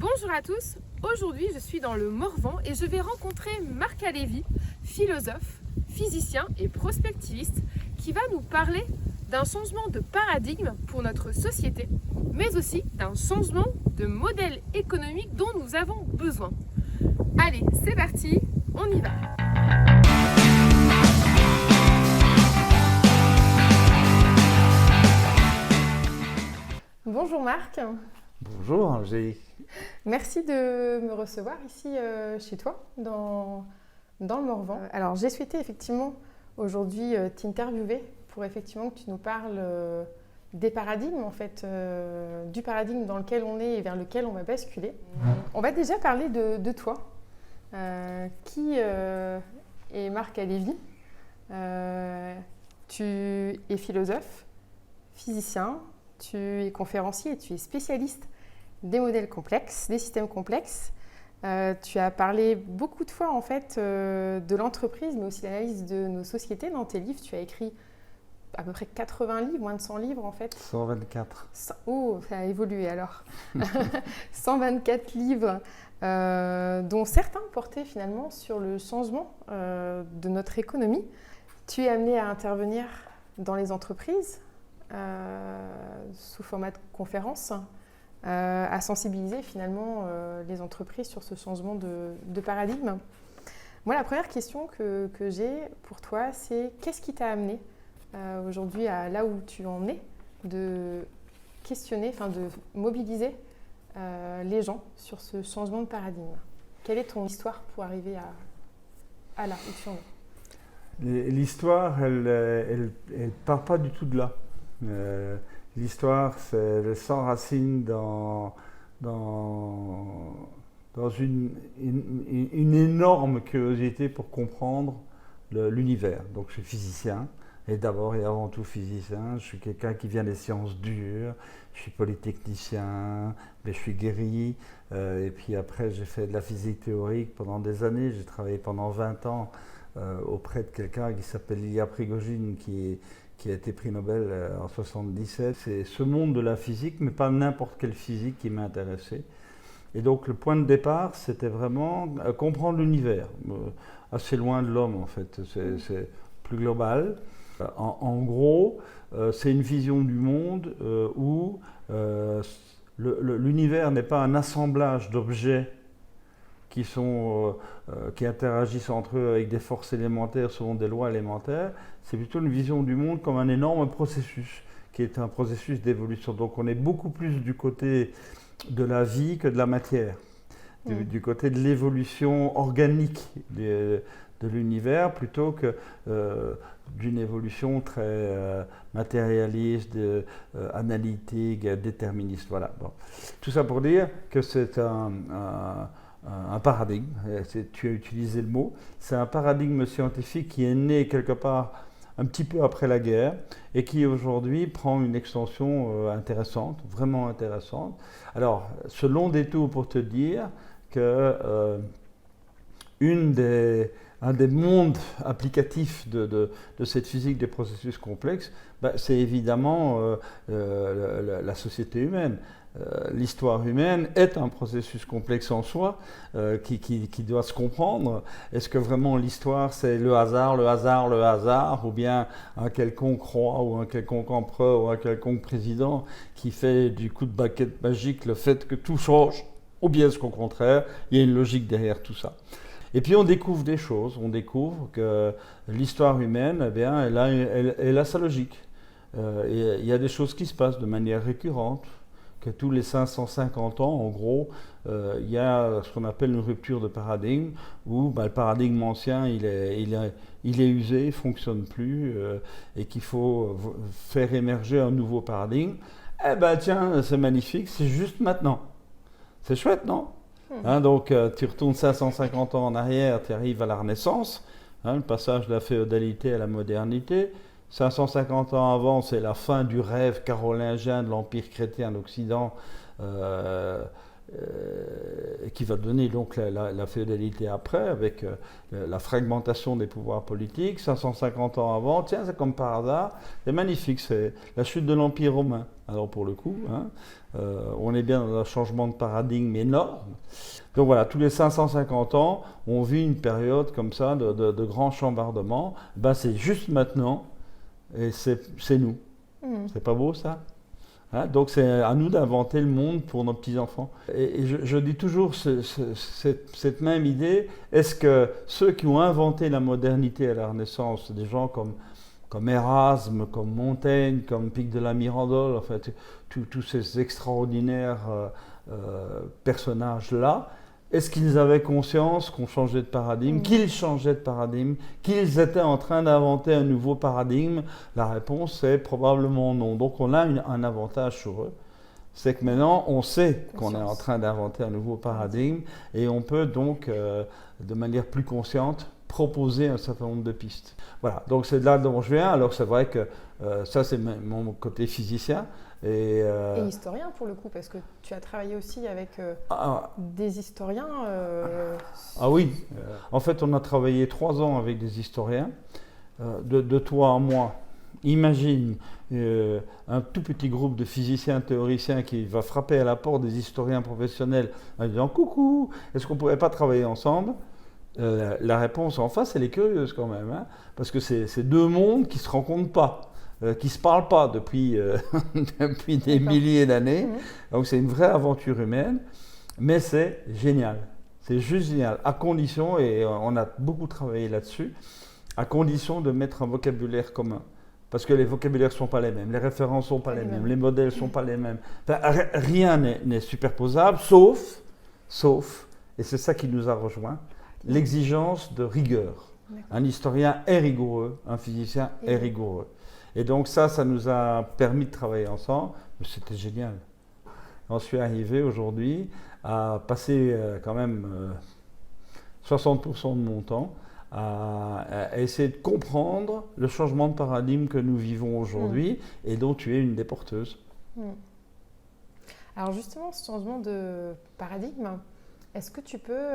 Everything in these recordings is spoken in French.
Bonjour à tous, aujourd'hui je suis dans le Morvan et je vais rencontrer Marc Alévi, philosophe, physicien et prospectiviste qui va nous parler d'un changement de paradigme pour notre société, mais aussi d'un changement de modèle économique dont nous avons besoin. Allez, c'est parti, on y va! Bonjour Marc. Bonjour Angélique. Merci de me recevoir ici chez toi, dans le Morvan. Alors j'ai souhaité effectivement aujourd'hui t'interviewer pour effectivement que tu nous parles des paradigmes en fait, du paradigme dans lequel on est et vers lequel on va basculer. On va déjà parler de toi. Qui est Marc Alévi? Tu es philosophe, physicien, tu es conférencier et tu es spécialiste des modèles complexes, des systèmes complexes. Tu as parlé beaucoup de fois en fait de l'entreprise, mais aussi l'analyse de nos sociétés dans tes livres. Tu as écrit à peu près 80 livres, moins de 100 livres en fait. 124. Oh, ça a évolué alors. 124 livres, dont certains portaient finalement sur le changement de notre économie. Tu es amené à intervenir dans les entreprises sous format de conférence, à sensibiliser finalement les entreprises sur ce changement de paradigme. Moi, la première question que j'ai pour toi, c'est qu'est-ce qui t'a amené aujourd'hui à là où tu en es, de questionner, enfin de mobiliser les gens sur ce changement de paradigme? Quelle est ton histoire pour arriver à là où tu en es? L'histoire, elle part pas du tout de là. L'histoire, elle s'enracine dans une énorme curiosité pour comprendre l'univers. Donc je suis physicien, et d'abord et avant tout physicien. Je suis quelqu'un qui vient des sciences dures, je suis polytechnicien, mais je suis guéri. Et puis après, j'ai fait de la physique théorique pendant des années. J'ai travaillé pendant 20 ans auprès de quelqu'un qui s'appelle Ilya Prigogine, qui a été prix Nobel en 1977. C'est ce monde de la physique, mais pas n'importe quelle physique qui m'a intéressé. Et donc le point de départ, c'était vraiment comprendre l'univers, assez loin de l'homme en fait, c'est plus global. En gros, c'est une vision du monde où l'univers n'est pas un assemblage d'objets qui interagissent entre eux avec des forces élémentaires selon des lois élémentaires. C'est plutôt une vision du monde comme un énorme processus, qui est un processus d'évolution. Donc on est beaucoup plus du côté de la vie que de la matière, du côté de l'évolution organique de l'univers, plutôt que d'une évolution très matérialiste, analytique, déterministe. Voilà. Bon. Tout ça pour dire que c'est un paradigme, tu as utilisé le mot, c'est un paradigme scientifique qui est né quelque part un petit peu après la guerre et qui aujourd'hui prend une extension intéressante, vraiment intéressante. Alors, ce long détour pour te dire que un des mondes applicatifs de cette physique des processus complexes, c'est évidemment la société humaine. L'histoire humaine est un processus complexe en soi qui doit se comprendre. Est-ce que vraiment l'histoire c'est le hasard, ou bien un quelconque roi ou un quelconque empereur ou un quelconque président qui fait du coup de baguette magique le fait que tout change, ou bien est-ce qu'au contraire il y a une logique derrière tout ça? Et puis on découvre des choses, on découvre que l'histoire humaine, eh bien, elle a sa logique. Et il y a des choses qui se passent de manière récurrente, que tous les 550 ans, en gros, il y a ce qu'on appelle une rupture de paradigme, où le paradigme ancien, il est usé, il ne fonctionne plus, et qu'il faut faire émerger un nouveau paradigme. Eh ben tiens, c'est magnifique, c'est juste maintenant. C'est chouette, non ? Donc tu retournes 550 ans en arrière, tu arrives à la Renaissance, le passage de la féodalité à la modernité. 550 ans avant, c'est la fin du rêve carolingien de l'Empire chrétien d'Occident qui va donner donc la féodalité après, avec la fragmentation des pouvoirs politiques. 550 ans avant, tiens, c'est comme par hasard, c'est magnifique, c'est la chute de l'Empire romain. Alors pour le coup, on est bien dans un changement de paradigme énorme. Donc voilà, tous les 550 ans, on vit une période comme ça de grands chambardements. Ben, c'est juste maintenant, et c'est nous. C'est pas beau ça? Donc c'est à nous d'inventer le monde pour nos petits-enfants. Et je dis toujours cette même idée, est-ce que ceux qui ont inventé la modernité à la Renaissance, des gens comme Erasme, comme Montaigne, comme Pic de la Mirandole, en fait, tous ces extraordinaires personnages-là, est-ce qu'ils avaient conscience qu'on changeait de paradigme, qu'ils changeaient de paradigme, qu'ils étaient en train d'inventer un nouveau paradigme? La réponse est probablement non. Donc on a un avantage sur eux. C'est que maintenant on sait qu'on est en train d'inventer un nouveau paradigme et on peut donc, de manière plus consciente, proposer un certain nombre de pistes. Voilà, donc c'est de là dont je viens. Alors c'est vrai que ça c'est mon côté physicien. Et historien pour le coup, parce que tu as travaillé aussi avec des historiens. Ah oui, en fait on a travaillé 3 ans avec des historiens, de toi à moi. Imagine un tout petit groupe de physiciens théoriciens qui va frapper à la porte des historiens professionnels en disant « Coucou, est-ce qu'on ne pourrait pas travailler ensemble ?» La réponse en face, elle est curieuse quand même, hein, parce que c'est 2 mondes qui ne se rencontrent pas. Qui ne se parlent pas depuis des milliers d'années. Donc c'est une vraie aventure humaine, mais c'est génial. C'est juste génial, à condition, et on a beaucoup travaillé là-dessus, à condition de mettre un vocabulaire commun. Parce que les vocabulaires ne sont pas les mêmes, les références ne sont pas les mêmes, les modèles ne sont pas les mêmes. Enfin, rien n'est superposable, sauf, et c'est ça qui nous a rejoints, l'exigence de rigueur. Un historien est rigoureux, un physicien est rigoureux. Et donc ça nous a permis de travailler ensemble. C'était génial. On suis arrivé aujourd'hui à passer quand même 60% de mon temps à essayer de comprendre le changement de paradigme que nous vivons aujourd'hui et dont tu es une des porteuses. Alors justement, ce changement de paradigme, est-ce que tu peux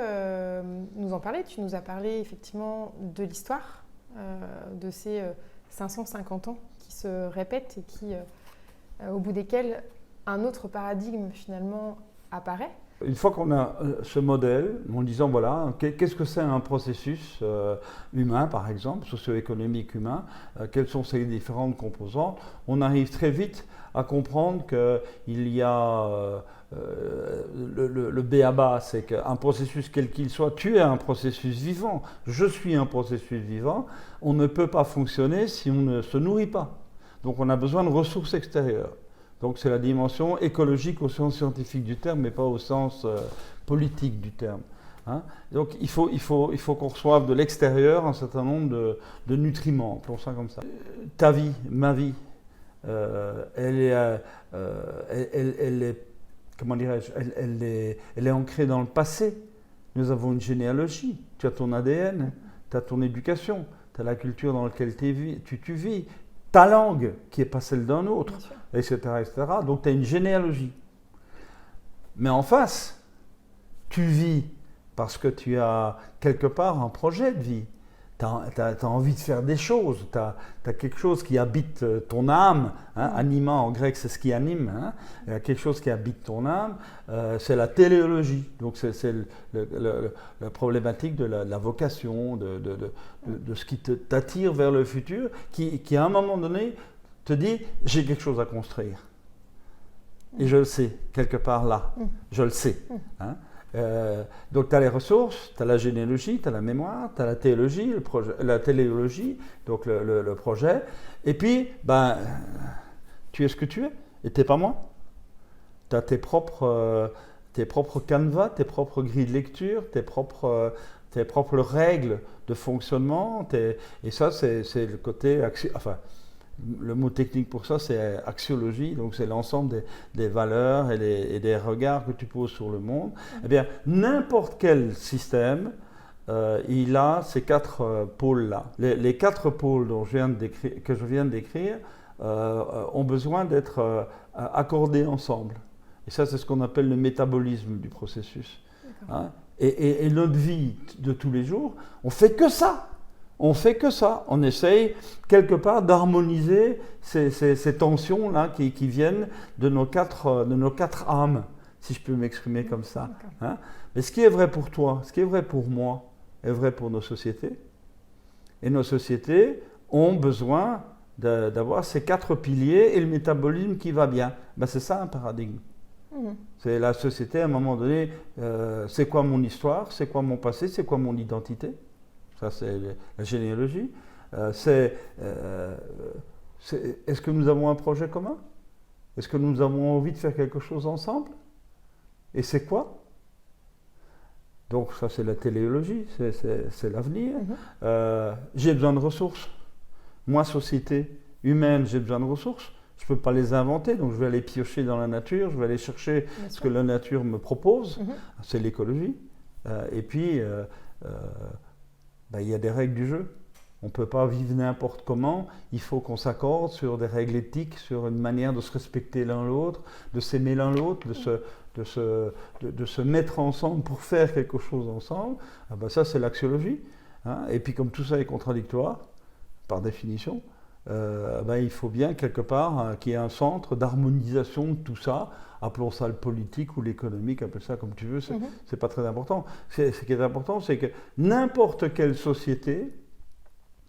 nous en parler? Tu nous as parlé effectivement de l'histoire, de ces 550 ans qui se répètent et qui, au bout desquels un autre paradigme finalement apparaît. Une fois qu'on a ce modèle, en disant voilà, qu'est-ce que c'est un processus humain par exemple, socio-économique humain, quelles sont ses différentes composantes, on arrive très vite à comprendre qu'il y a le b.a.-ba, c'est qu'un processus quel qu'il soit, tu es un processus vivant, je suis un processus vivant, on ne peut pas fonctionner si on ne se nourrit pas. Donc on a besoin de ressources extérieures. Donc c'est la dimension écologique au sens scientifique du terme, mais pas au sens politique du terme. Hein. Donc il faut qu'on reçoive de l'extérieur un certain nombre de nutriments, appelons ça comme ça. Ta vie, ma vie, elle est comment dirais-je, elle est ancrée dans le passé. Nous avons une généalogie. Tu as ton ADN, tu as ton éducation, tu as la culture dans laquelle tu vis, ta langue qui n'est pas celle d'un autre, etc., etc. Donc tu as une généalogie. Mais en face, tu vis parce que tu as quelque part un projet de vie. Tu as envie de faire des choses, tu as quelque chose qui habite ton âme, hein, anima en grec c'est ce qui anime, hein, il y a quelque chose qui habite ton âme, c'est la téléologie, donc c'est la problématique de la vocation, de ce qui t'attire vers le futur, qui à un moment donné te dit j'ai quelque chose à construire. Et je le sais, quelque part là, je le sais. Hein. Donc tu as les ressources, tu as la généalogie, tu as la mémoire, tu as la théologie, la téléologie, donc le projet. Et puis, tu es ce que tu es, et tu n'es pas moi. Tu as tes propres canevas, tes propres grilles de lecture, tes propres règles de fonctionnement. Et ça, c'est le côté... Le mot technique pour ça, c'est axiologie, donc c'est l'ensemble des valeurs et des regards que tu poses sur le monde. Eh bien, n'importe quel système, il a ces 4 pôles-là. Les 4 pôles que je viens de décrire ont besoin d'être accordés ensemble. Et ça, c'est ce qu'on appelle le métabolisme du processus. Hein. Et notre vie de tous les jours, on fait que ça. On fait que ça. On essaye quelque part d'harmoniser ces tensions-là qui viennent de nos quatre âmes, si je peux m'exprimer comme ça. Hein. Mais ce qui est vrai pour toi, ce qui est vrai pour moi, est vrai pour nos sociétés. Et nos sociétés ont besoin d'avoir ces 4 piliers et le métabolisme qui va bien. Ben, c'est ça un paradigme. C'est la société, à un moment donné, c'est quoi mon histoire, c'est quoi mon passé, c'est quoi mon identité. Ça, c'est la généalogie. Est-ce que nous avons un projet commun? Est-ce que nous avons envie de faire quelque chose ensemble? Et c'est quoi? Donc ça, c'est la téléologie, c'est l'avenir. J'ai besoin de ressources. Moi, société humaine, j'ai besoin de ressources. Je ne peux pas les inventer, donc je vais aller piocher dans la nature, je vais aller chercher ce que la nature me propose. C'est l'écologie. Et puis, il y a des règles du jeu. On ne peut pas vivre n'importe comment. Il faut qu'on s'accorde sur des règles éthiques, sur une manière de se respecter l'un l'autre, de s'aimer l'un l'autre, de se mettre ensemble pour faire quelque chose ensemble. Ça, c'est l'axiologie. Hein. Et puis, comme tout ça est contradictoire, par définition, il faut bien quelque part qu'il y ait un centre d'harmonisation de tout ça. Appelons ça le politique ou l'économique, appelle ça comme tu veux, c'est pas très important. Ce qui est important, c'est que n'importe quelle société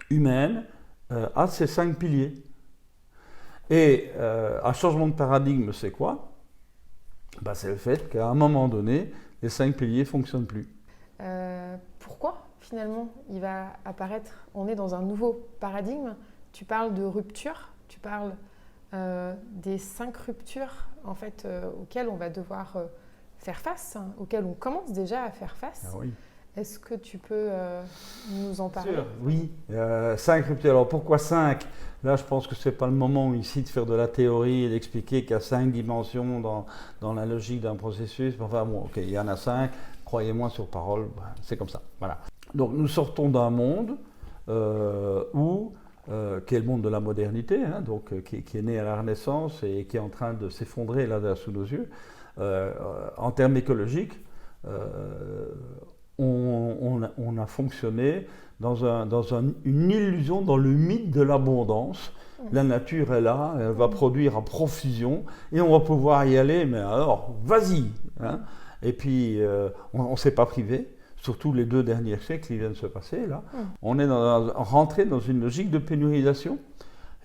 humaine a ces 5 piliers. Et un changement de paradigme, c'est quoi? C'est le fait qu'à un moment donné, les 5 piliers ne fonctionnent plus. Pourquoi finalement il va apparaître, on est dans un nouveau paradigme? Tu parles de rupture, tu parles des 5 ruptures en fait, auxquelles on va devoir faire face, auxquelles on commence déjà à faire face. Ah oui. Est-ce que tu peux nous en parler? Oui, 5 ruptures. Alors pourquoi 5? Là, je pense que ce n'est pas le moment ici de faire de la théorie et d'expliquer qu'il y a 5 dimensions dans la logique d'un processus. Enfin bon, ok, il y en a 5, croyez-moi sur parole, c'est comme ça. Voilà. Donc nous sortons d'un monde qui est le monde de la modernité, hein, donc, qui est né à la Renaissance et qui est en train de s'effondrer là sous nos yeux. En termes écologiques, on a fonctionné dans une illusion, dans le mythe de l'abondance. La nature est là, elle va produire à profusion et on va pouvoir y aller, mais alors, vas-y, hein. Et puis, on ne s'est pas privé. Surtout les 2 derniers siècles qui viennent de se passer, là, on est rentré dans une logique de pénurisation.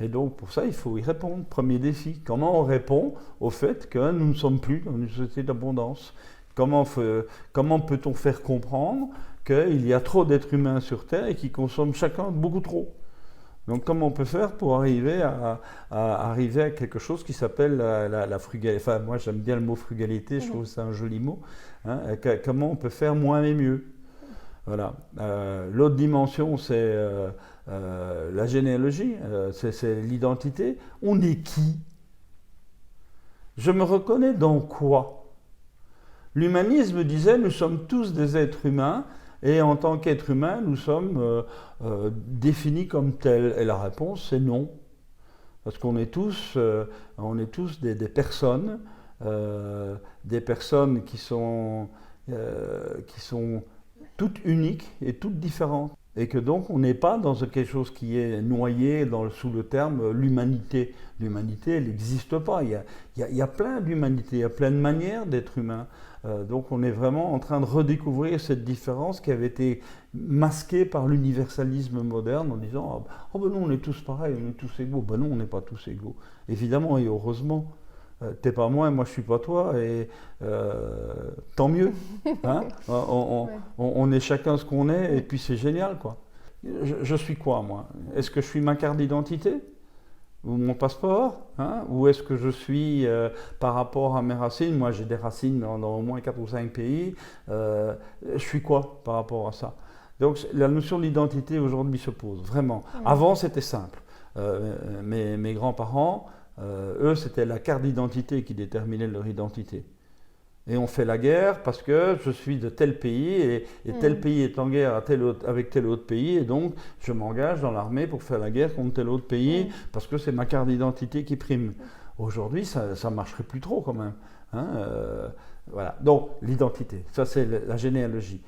Et donc, pour ça, il faut y répondre. Premier défi, comment on répond au fait que nous ne sommes plus dans une société d'abondance? Comment peut-on faire comprendre qu'il y a trop d'êtres humains sur Terre et qui consomment chacun beaucoup trop? Donc, comment on peut faire pour arriver à quelque chose qui s'appelle la frugalité? Enfin, moi, j'aime bien le mot frugalité, je trouve que c'est un joli mot. Hein, comment on peut faire moins mais mieux? Voilà. L'autre dimension, c'est la généalogie, c'est l'identité. On est qui? Je me reconnais dans quoi? L'humanisme disait nous sommes tous des êtres humains et en tant qu'êtres humains, nous sommes définis comme tels. Et la réponse, c'est non. Parce qu'on est tous, des personnes. Des personnes qui sont toutes uniques et toutes différentes. Et que donc on n'est pas dans quelque chose qui est noyé sous le terme l'humanité. L'humanité, elle n'existe pas. Il y a plein d'humanités, il y a plein de manières d'être humain. Donc on est vraiment en train de redécouvrir cette différence qui avait été masquée par l'universalisme moderne en disant « Oh ben non, on est tous pareils, on est tous égaux ». Ben non, on n'est pas tous égaux. Évidemment et heureusement. T'es pas moi et moi je suis pas toi et tant mieux. Hein. On est chacun ce qu'on est et puis c'est génial quoi. Je suis quoi moi? Est-ce que je suis ma carte d'identité ou mon passeport, hein? Ou est-ce que je suis par rapport à mes racines? Moi j'ai des racines dans au moins 4 ou 5 pays. Je suis quoi par rapport à ça? Donc la notion de l'identité aujourd'hui se pose vraiment. Avant c'était simple. Mes grands-parents, eux, c'était la carte d'identité qui déterminait leur identité. Et on fait la guerre parce que je suis de tel pays et tel pays est en guerre avec tel autre pays et donc je m'engage dans l'armée pour faire la guerre contre tel autre pays parce que c'est ma carte d'identité qui prime. Aujourd'hui, ça ne marcherait plus trop quand même. Hein, Voilà. Donc, l'identité, ça c'est la généalogie.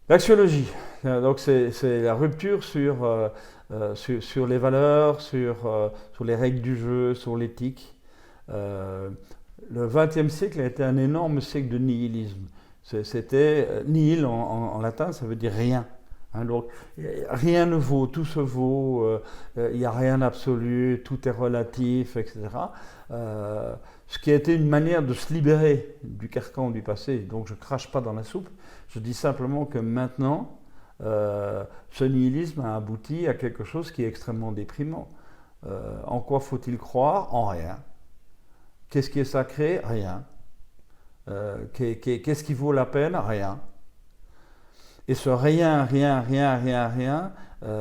L'axiologie, donc c'est la rupture sur les valeurs, sur les règles du jeu, sur l'éthique. Le XXe siècle a été un énorme siècle de nihilisme. C'était nihil en latin, ça veut dire rien. Hein, donc, rien ne vaut, tout se vaut, il n'y a rien d'absolu, tout est relatif, etc. Ce qui a été une manière de se libérer du carcan du passé. Donc je ne crache pas dans la soupe, je dis simplement que maintenant, ce nihilisme a abouti à quelque chose qui est extrêmement déprimant. En quoi faut-il croire? En rien. Qu'est-ce qui est sacré? Rien. Qu'est-ce qui vaut la peine? Rien. Et ce rien,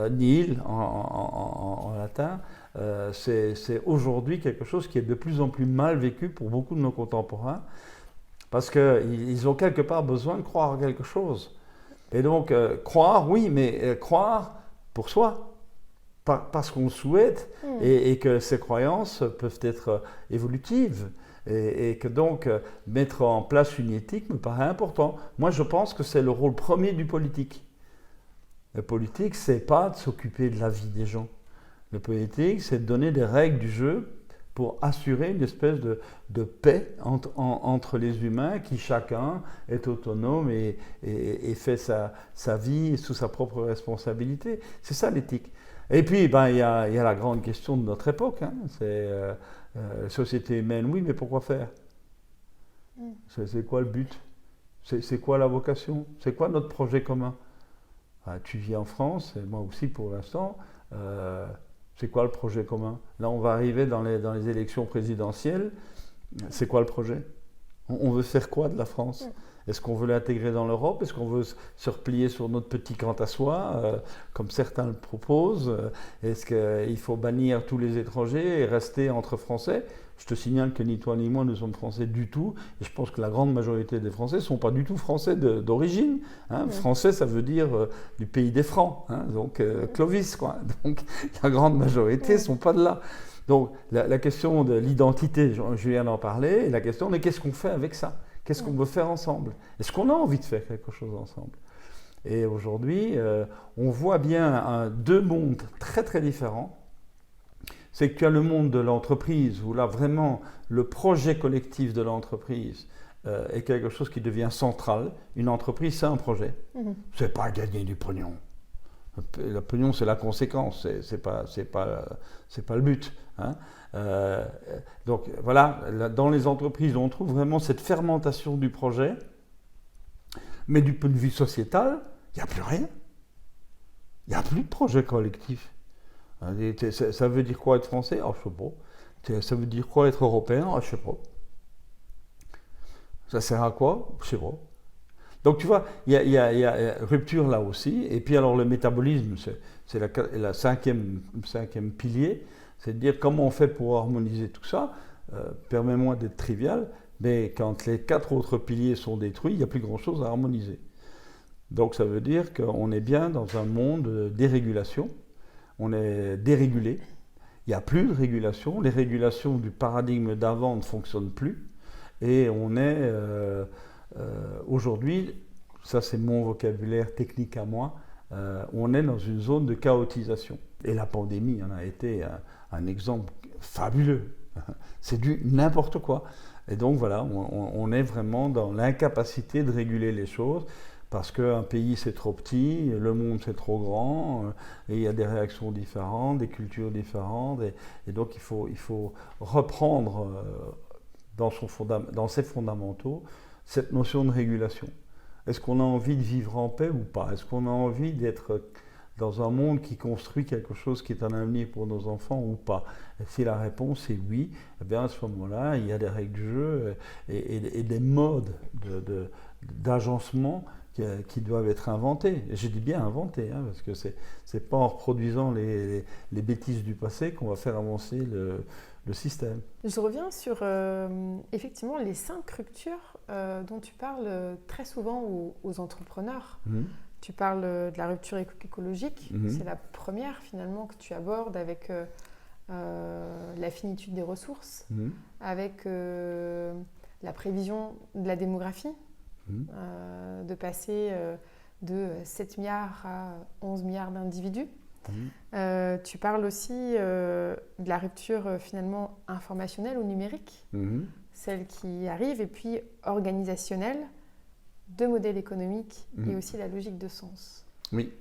nihil en latin, c'est aujourd'hui quelque chose qui est de plus en plus mal vécu pour beaucoup de nos contemporains, parce qu'ils ont quelque part besoin de croire à quelque chose. Et donc, croire, oui, mais croire pour soi, parce qu'on le souhaite, et que ces croyances peuvent être évolutives. Et que donc, mettre en place une éthique me paraît important. Moi, je pense que c'est le rôle premier du politique. Le politique, c'est pas de s'occuper de la vie des gens. Le politique, c'est de donner des règles du jeu pour assurer une espèce de paix entre les humains, qui chacun est autonome et fait sa vie sous sa propre responsabilité. C'est ça l'éthique. Et puis, il y a la grande question de notre époque, hein, c'est société humaine, oui, mais pourquoi faire? C'est quoi le but? C'est quoi la vocation? C'est quoi notre projet commun? Tu vis en France, et moi aussi pour l'instant, c'est quoi le projet commun? Là, on va arriver dans les élections présidentielles, c'est quoi le projet? On veut faire quoi de la France? Est-ce qu'on veut l'intégrer dans l'Europe? Est-ce qu'on veut se replier sur notre petit quant à soi, comme certains le proposent? Est-ce qu'il faut bannir tous les étrangers et rester entre Français? Je te signale que ni toi ni moi ne sommes Français du tout. Et je pense que la grande majorité des Français ne sont pas du tout Français d'origine. Hein. Français, ça veut dire du pays des Francs, hein, donc Clovis, quoi. Donc la grande majorité ne sont pas de là. Donc la question de l'identité, je viens d'en parler, et la question de qu'est-ce qu'on fait avec ça? Qu'est-ce qu'on veut faire ensemble? Est-ce qu'on a envie de faire quelque chose ensemble? Et aujourd'hui, on voit bien deux mondes très très différents. C'est que tu as le monde de l'entreprise, où là vraiment le projet collectif de l'entreprise est quelque chose qui devient central. Une entreprise, c'est un projet. C'est pas gagner du pognon. Le pognon, c'est la conséquence, c'est pas le but. Hein. Donc voilà, dans les entreprises, on trouve vraiment cette fermentation du projet, mais du point de vue sociétal, il n'y a plus rien. Il n'y a plus de projet collectif. Ça veut dire quoi être français? Ah, je sais pas. Ça veut dire quoi être européen? Ah, je sais pas. Ça sert à quoi? Je sais pas. Donc tu vois, il y a rupture là aussi. Et puis alors le métabolisme, c'est la cinquième pilier. C'est de dire comment on fait pour harmoniser tout ça. Permets-moi d'être trivial, mais quand les 4 autres piliers sont détruits, il n'y a plus grand-chose à harmoniser. Donc ça veut dire qu'on est bien dans un monde de dérégulation. On est dérégulé. Il n'y a plus de régulation. Les régulations du paradigme d'avant ne fonctionnent plus. Et on est aujourd'hui, ça c'est mon vocabulaire technique à moi, on est dans une zone de chaotisation. Et la pandémie en a été un exemple fabuleux. C'est du n'importe quoi. Et donc voilà, on est vraiment dans l'incapacité de réguler les choses, parce qu'un pays c'est trop petit, le monde c'est trop grand, et il y a des réactions différentes, des cultures différentes, et donc il faut reprendre dans ses fondamentaux cette notion de régulation. Est-ce qu'on a envie de vivre en paix ou pas? Est-ce qu'on a envie d'être dans un monde qui construit quelque chose qui est un avenir pour nos enfants ou pas? Et si la réponse est oui, eh bien à ce moment-là, il y a des règles du jeu et des modes d'agencement qui doivent être inventés. Et je dis bien inventés, hein, parce que c'est pas en reproduisant les bêtises du passé qu'on va faire avancer le système. Je reviens sur effectivement les 5 ruptures dont tu parles très souvent aux entrepreneurs. Tu parles de la rupture écologique, c'est la première finalement que tu abordes avec la finitude des ressources, avec la prévision de la démographie, de passer de 7 milliards à 11 milliards d'individus. Tu parles aussi de la rupture finalement informationnelle ou numérique, celle qui arrive, et puis organisationnelle, de modèles économiques et aussi la logique de sens. Oui.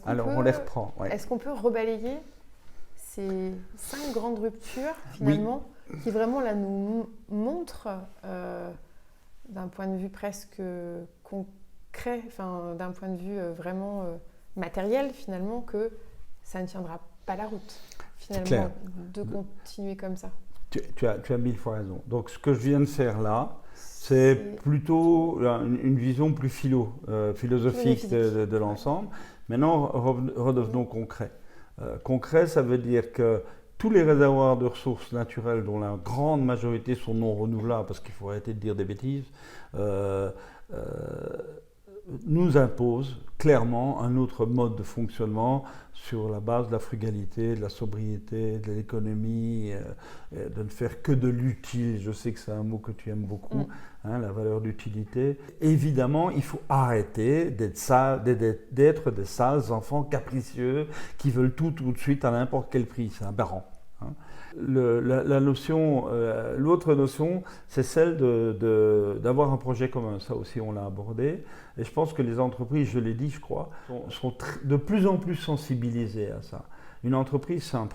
On les reprend. Ouais. Est-ce qu'on peut rebalayer ces 5 grandes ruptures finalement qui vraiment là nous montrent d'un point de vue presque concret, d'un point de vue vraiment matériel finalement, que ça ne tiendra pas la route finalement de continuer comme ça. Tu as 1000 fois raison. Donc ce que je viens de faire là, c'est plutôt une vision plus philosophique de l'ensemble. Maintenant, redevenons concrets. Concret, ça veut dire que tous les réservoirs de ressources naturelles, dont la grande majorité sont non renouvelables, parce qu'il faut arrêter de dire des bêtises, nous imposent clairement un autre mode de fonctionnement sur la base de la frugalité, de la sobriété, de l'économie, de ne faire que de l'utile. Je sais que c'est un mot que tu aimes beaucoup, la valeur d'utilité. Évidemment, il faut arrêter d'être des sales enfants capricieux qui veulent tout de suite à n'importe quel prix. C'est aberrant. L'autre notion, c'est celle d'avoir un projet commun. Ça aussi, on l'a abordé. Et je pense que les entreprises, je l'ai dit, je crois, sont de plus en plus sensibilisées à ça. Une entreprise, c'est un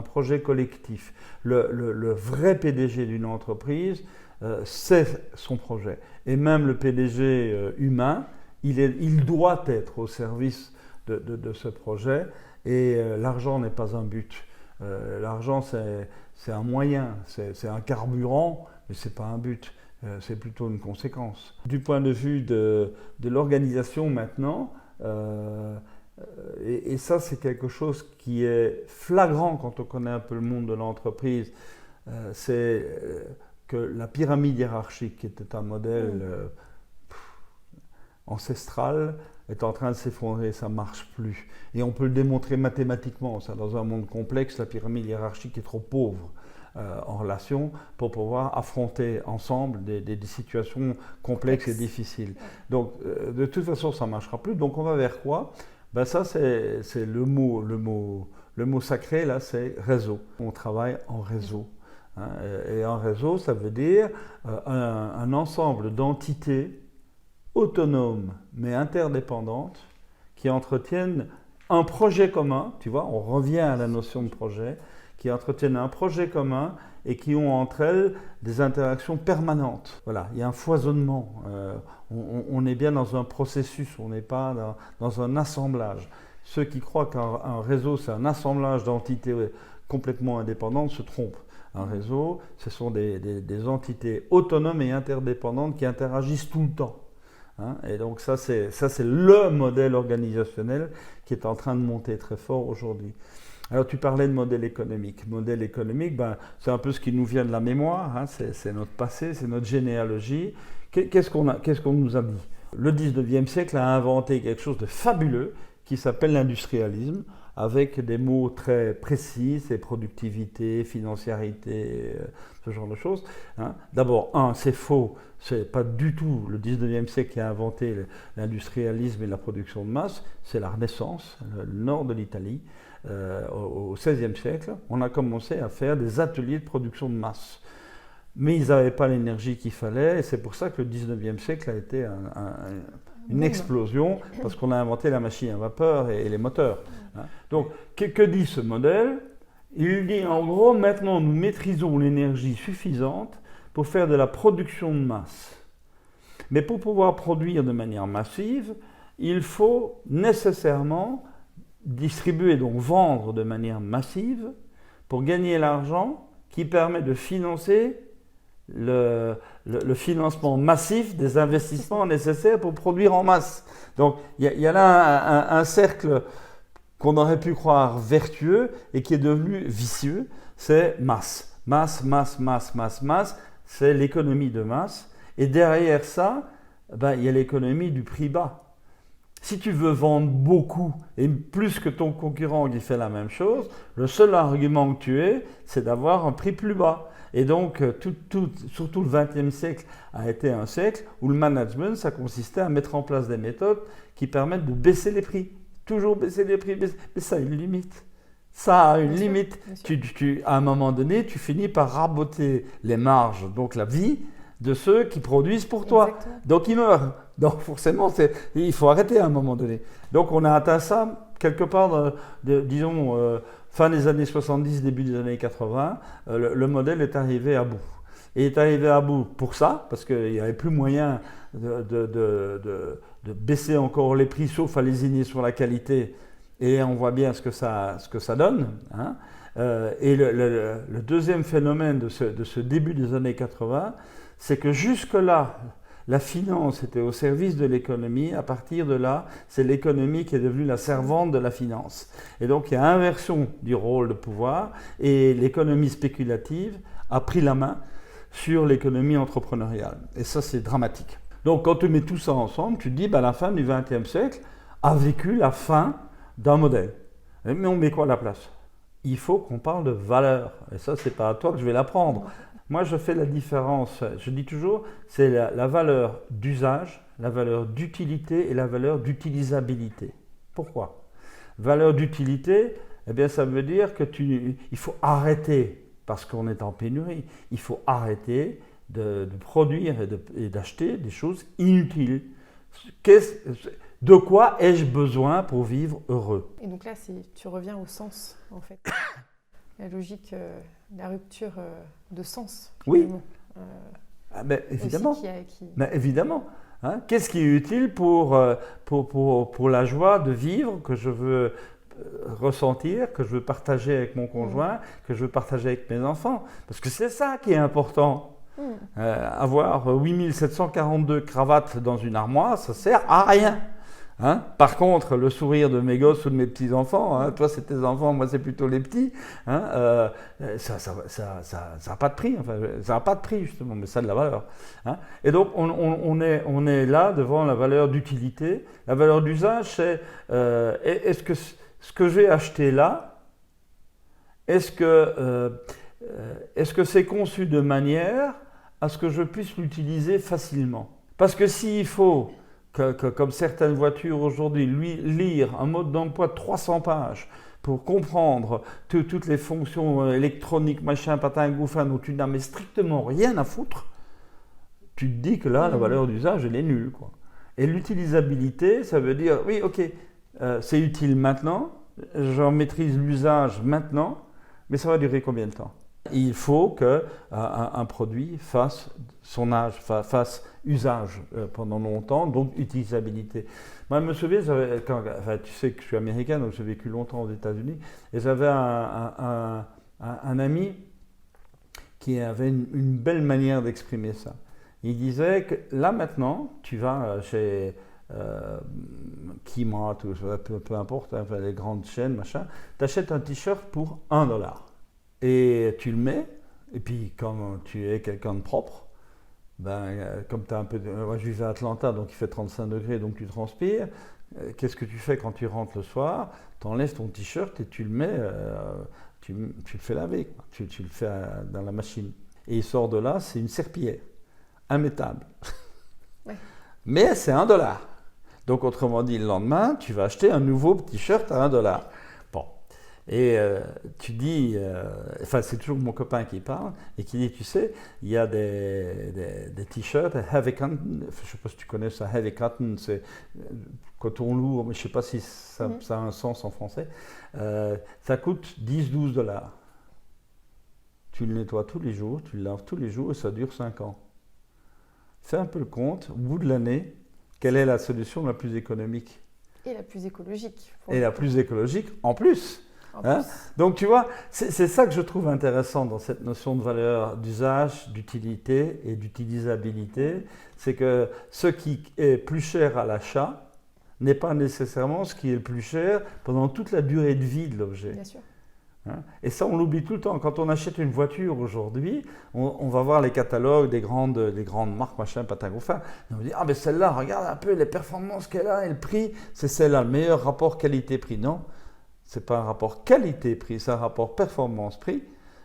projet collectif. Le vrai PDG d'une entreprise, c'est son projet. Et même le PDG humain, il doit être au service de ce projet. Et l'argent n'est pas un but. L'argent, c'est un moyen, c'est un carburant, mais ce n'est pas un but, c'est plutôt une conséquence. Du point de vue de l'organisation maintenant, et ça c'est quelque chose qui est flagrant quand on connaît un peu le monde de l'entreprise, c'est que la pyramide hiérarchique, qui était un modèle ancestral, est en train de s'effondrer, ça ne marche plus. Et on peut le démontrer mathématiquement. Ça, dans un monde complexe, la pyramide hiérarchique est trop pauvre en relation pour pouvoir affronter ensemble des situations complexes et difficiles. Donc, de toute façon, ça ne marchera plus. Donc, on va vers quoi? Ça, c'est le mot sacré, là, c'est réseau. On travaille en réseau. Et en réseau, ça veut dire un ensemble d'entités autonomes mais interdépendantes qui entretiennent un projet commun, tu vois, on revient à la notion de projet, qui entretiennent un projet commun et qui ont entre elles des interactions permanentes. Voilà, il y a un foisonnement, on est bien dans un processus, on n'est pas dans un assemblage. Ceux qui croient qu'un réseau c'est un assemblage d'entités complètement indépendantes se trompent. Un réseau, ce sont des entités autonomes et interdépendantes qui interagissent tout le temps. Et donc ça c'est le modèle organisationnel qui est en train de monter très fort aujourd'hui. Alors tu parlais de modèle économique. Modèle économique, c'est un peu ce qui nous vient de la mémoire, c'est notre passé, c'est notre généalogie. Qu'est-ce qu'on nous a dit? Le 19e siècle a inventé quelque chose de fabuleux qui s'appelle l'industrialisme, avec des mots très précis, c'est productivité, financiarité, ce genre de choses. D'abord, c'est faux, c'est pas du tout le 19e siècle qui a inventé l'industrialisme et la production de masse, c'est la Renaissance, le nord de l'Italie. Au XVIe siècle, on a commencé à faire des ateliers de production de masse. Mais ils n'avaient pas l'énergie qu'il fallait, et c'est pour ça que le 19e siècle a été une explosion, parce qu'on a inventé la machine à vapeur et les moteurs. Donc, que dit ce modèle? Il dit en gros, maintenant nous maîtrisons l'énergie suffisante pour faire de la production de masse. Mais pour pouvoir produire de manière massive, il faut nécessairement distribuer, donc vendre de manière massive, pour gagner l'argent qui permet de financer le financement massif des investissements nécessaires pour produire en masse. Donc il y a là un cercle qu'on aurait pu croire vertueux et qui est devenu vicieux, c'est masse. Masse, masse, masse, masse, masse, c'est l'économie de masse. Et derrière ça, il y a l'économie du prix bas. Si tu veux vendre beaucoup et plus que ton concurrent qui fait la même chose, le seul argument que tu aies, c'est d'avoir un prix plus bas. Et donc, surtout le XXe siècle a été un siècle où le management, ça consistait à mettre en place des méthodes qui permettent de baisser les prix. Toujours baisser les prix, mais ça a une limite. Ça a une limite. À un moment donné, tu finis par raboter les marges, donc la vie, de ceux qui produisent pour toi. Exactement. Donc ils meurent. Donc forcément, il faut arrêter à un moment donné. Donc on a atteint ça quelque part, disons, fin des années 70, début des années 80. Le modèle est arrivé à bout. Et il est arrivé à bout pour ça, parce qu'il n'y avait plus moyen de baisser encore les prix, sauf à lésigner sur la qualité. Et on voit bien ce que ça donne. Hein. Et le deuxième phénomène de ce début des années 80, c'est que jusque-là, la finance était au service de l'économie. À partir de là, c'est l'économie qui est devenue la servante de la finance. Et donc, il y a inversion du rôle de pouvoir et l'économie spéculative a pris la main sur l'économie entrepreneuriale. Et ça, c'est dramatique. Donc, quand tu mets tout ça ensemble, tu te dis, la fin du XXe siècle a vécu la fin d'un modèle. Mais on met quoi à la place? Il faut qu'on parle de valeur. Et ça, c'est pas à toi que je vais l'apprendre. Moi, je fais la différence, je dis toujours, c'est la valeur d'usage, la valeur d'utilité et la valeur d'utilisabilité. Pourquoi? Valeur d'utilité, eh bien, ça veut dire qu'il faut arrêter, parce qu'on est en pénurie, il faut arrêter de produire et d'acheter des choses inutiles. De quoi ai-je besoin pour vivre heureux? Et donc là, tu reviens au sens, en fait. La logique, la rupture de sens. Oui, évidemment. Évidemment. Hein? Qu'est-ce qui est utile pour la joie de vivre que je veux ressentir, que je veux partager avec mon conjoint, que je veux partager avec mes enfants? Parce que c'est ça qui est important. Avoir 8742 cravates dans une armoire, ça sert à rien. Hein? Par contre, le sourire de mes gosses ou de mes petits-enfants, hein, toi c'est tes enfants, moi c'est plutôt les petits, hein, ça n'a pas de prix, enfin, ça n'a pas de prix justement, mais ça a de la valeur. Hein? Et donc on est là devant la valeur d'utilité. La valeur d'usage, c'est est-ce que ce que j'ai acheté là, est-ce que c'est conçu de manière à ce que je puisse l'utiliser facilement? Parce que s'il faut comme certaines voitures aujourd'hui, lire un mode d'emploi de 300 pages pour comprendre toutes les fonctions électroniques, machin, patin, gouffin, dont tu n'as mais strictement rien à foutre, tu te dis que là, la valeur d'usage, elle est nulle, quoi. Et l'utilisabilité, ça veut dire, oui, ok, c'est utile maintenant, j'en maîtrise l'usage maintenant, mais ça va durer combien de temps? Il faut qu'un produit fasse son âge, fasse usage pendant longtemps, donc utilisabilité. Moi, je me souviens, tu sais que je suis américain, donc j'ai vécu longtemps aux États-Unis, et j'avais un ami qui avait une belle manière d'exprimer ça. Il disait que là maintenant, tu vas chez Kmart, peu importe, hein, les grandes chaînes, machin, tu achètes un t-shirt pour $1. Et tu le mets, et puis quand tu es quelqu'un de propre, comme tu as un peu moi je vivais à Atlanta, donc il fait 35 degrés, donc tu transpires. Qu'est-ce que tu fais quand tu rentres le soir? Tu enlèves ton t-shirt et tu le mets, tu le fais laver, quoi. Tu le fais dans la machine. Et il sort de là, c'est une serpillière, immétable. Ouais. Mais c'est $1. Donc autrement dit, le lendemain, tu vas acheter un nouveau t-shirt à $1. Bon. Et tu dis, c'est toujours mon copain qui parle, et qui dit, tu sais, il y a des t-shirts heavy cotton, je ne sais pas si tu connais ça, heavy cotton, c'est coton lourd, mais je ne sais pas si ça a un sens en français, ça coûte $10-12. Tu le nettoies tous les jours, tu le laves tous les jours, et ça dure 5 ans. Fais un peu le compte, au bout de l'année, quelle est la solution la plus économique? Et la plus écologique. Et la plus écologique en plus. Hein? Donc tu vois, c'est ça que je trouve intéressant dans cette notion de valeur d'usage, d'utilité et d'utilisabilité, c'est que ce qui est plus cher à l'achat n'est pas nécessairement ce qui est le plus cher pendant toute la durée de vie de l'objet. Bien sûr. Hein. Et ça, on l'oublie tout le temps. Quand on achète une voiture aujourd'hui, on va voir les catalogues des grandes marques, machin, Patagofa. On va dire, ah ben celle-là, regarde un peu les performances qu'elle a et le prix, c'est celle-là, le meilleur rapport qualité-prix. Non, c'est pas un rapport qualité-prix, c'est un rapport performance-prix.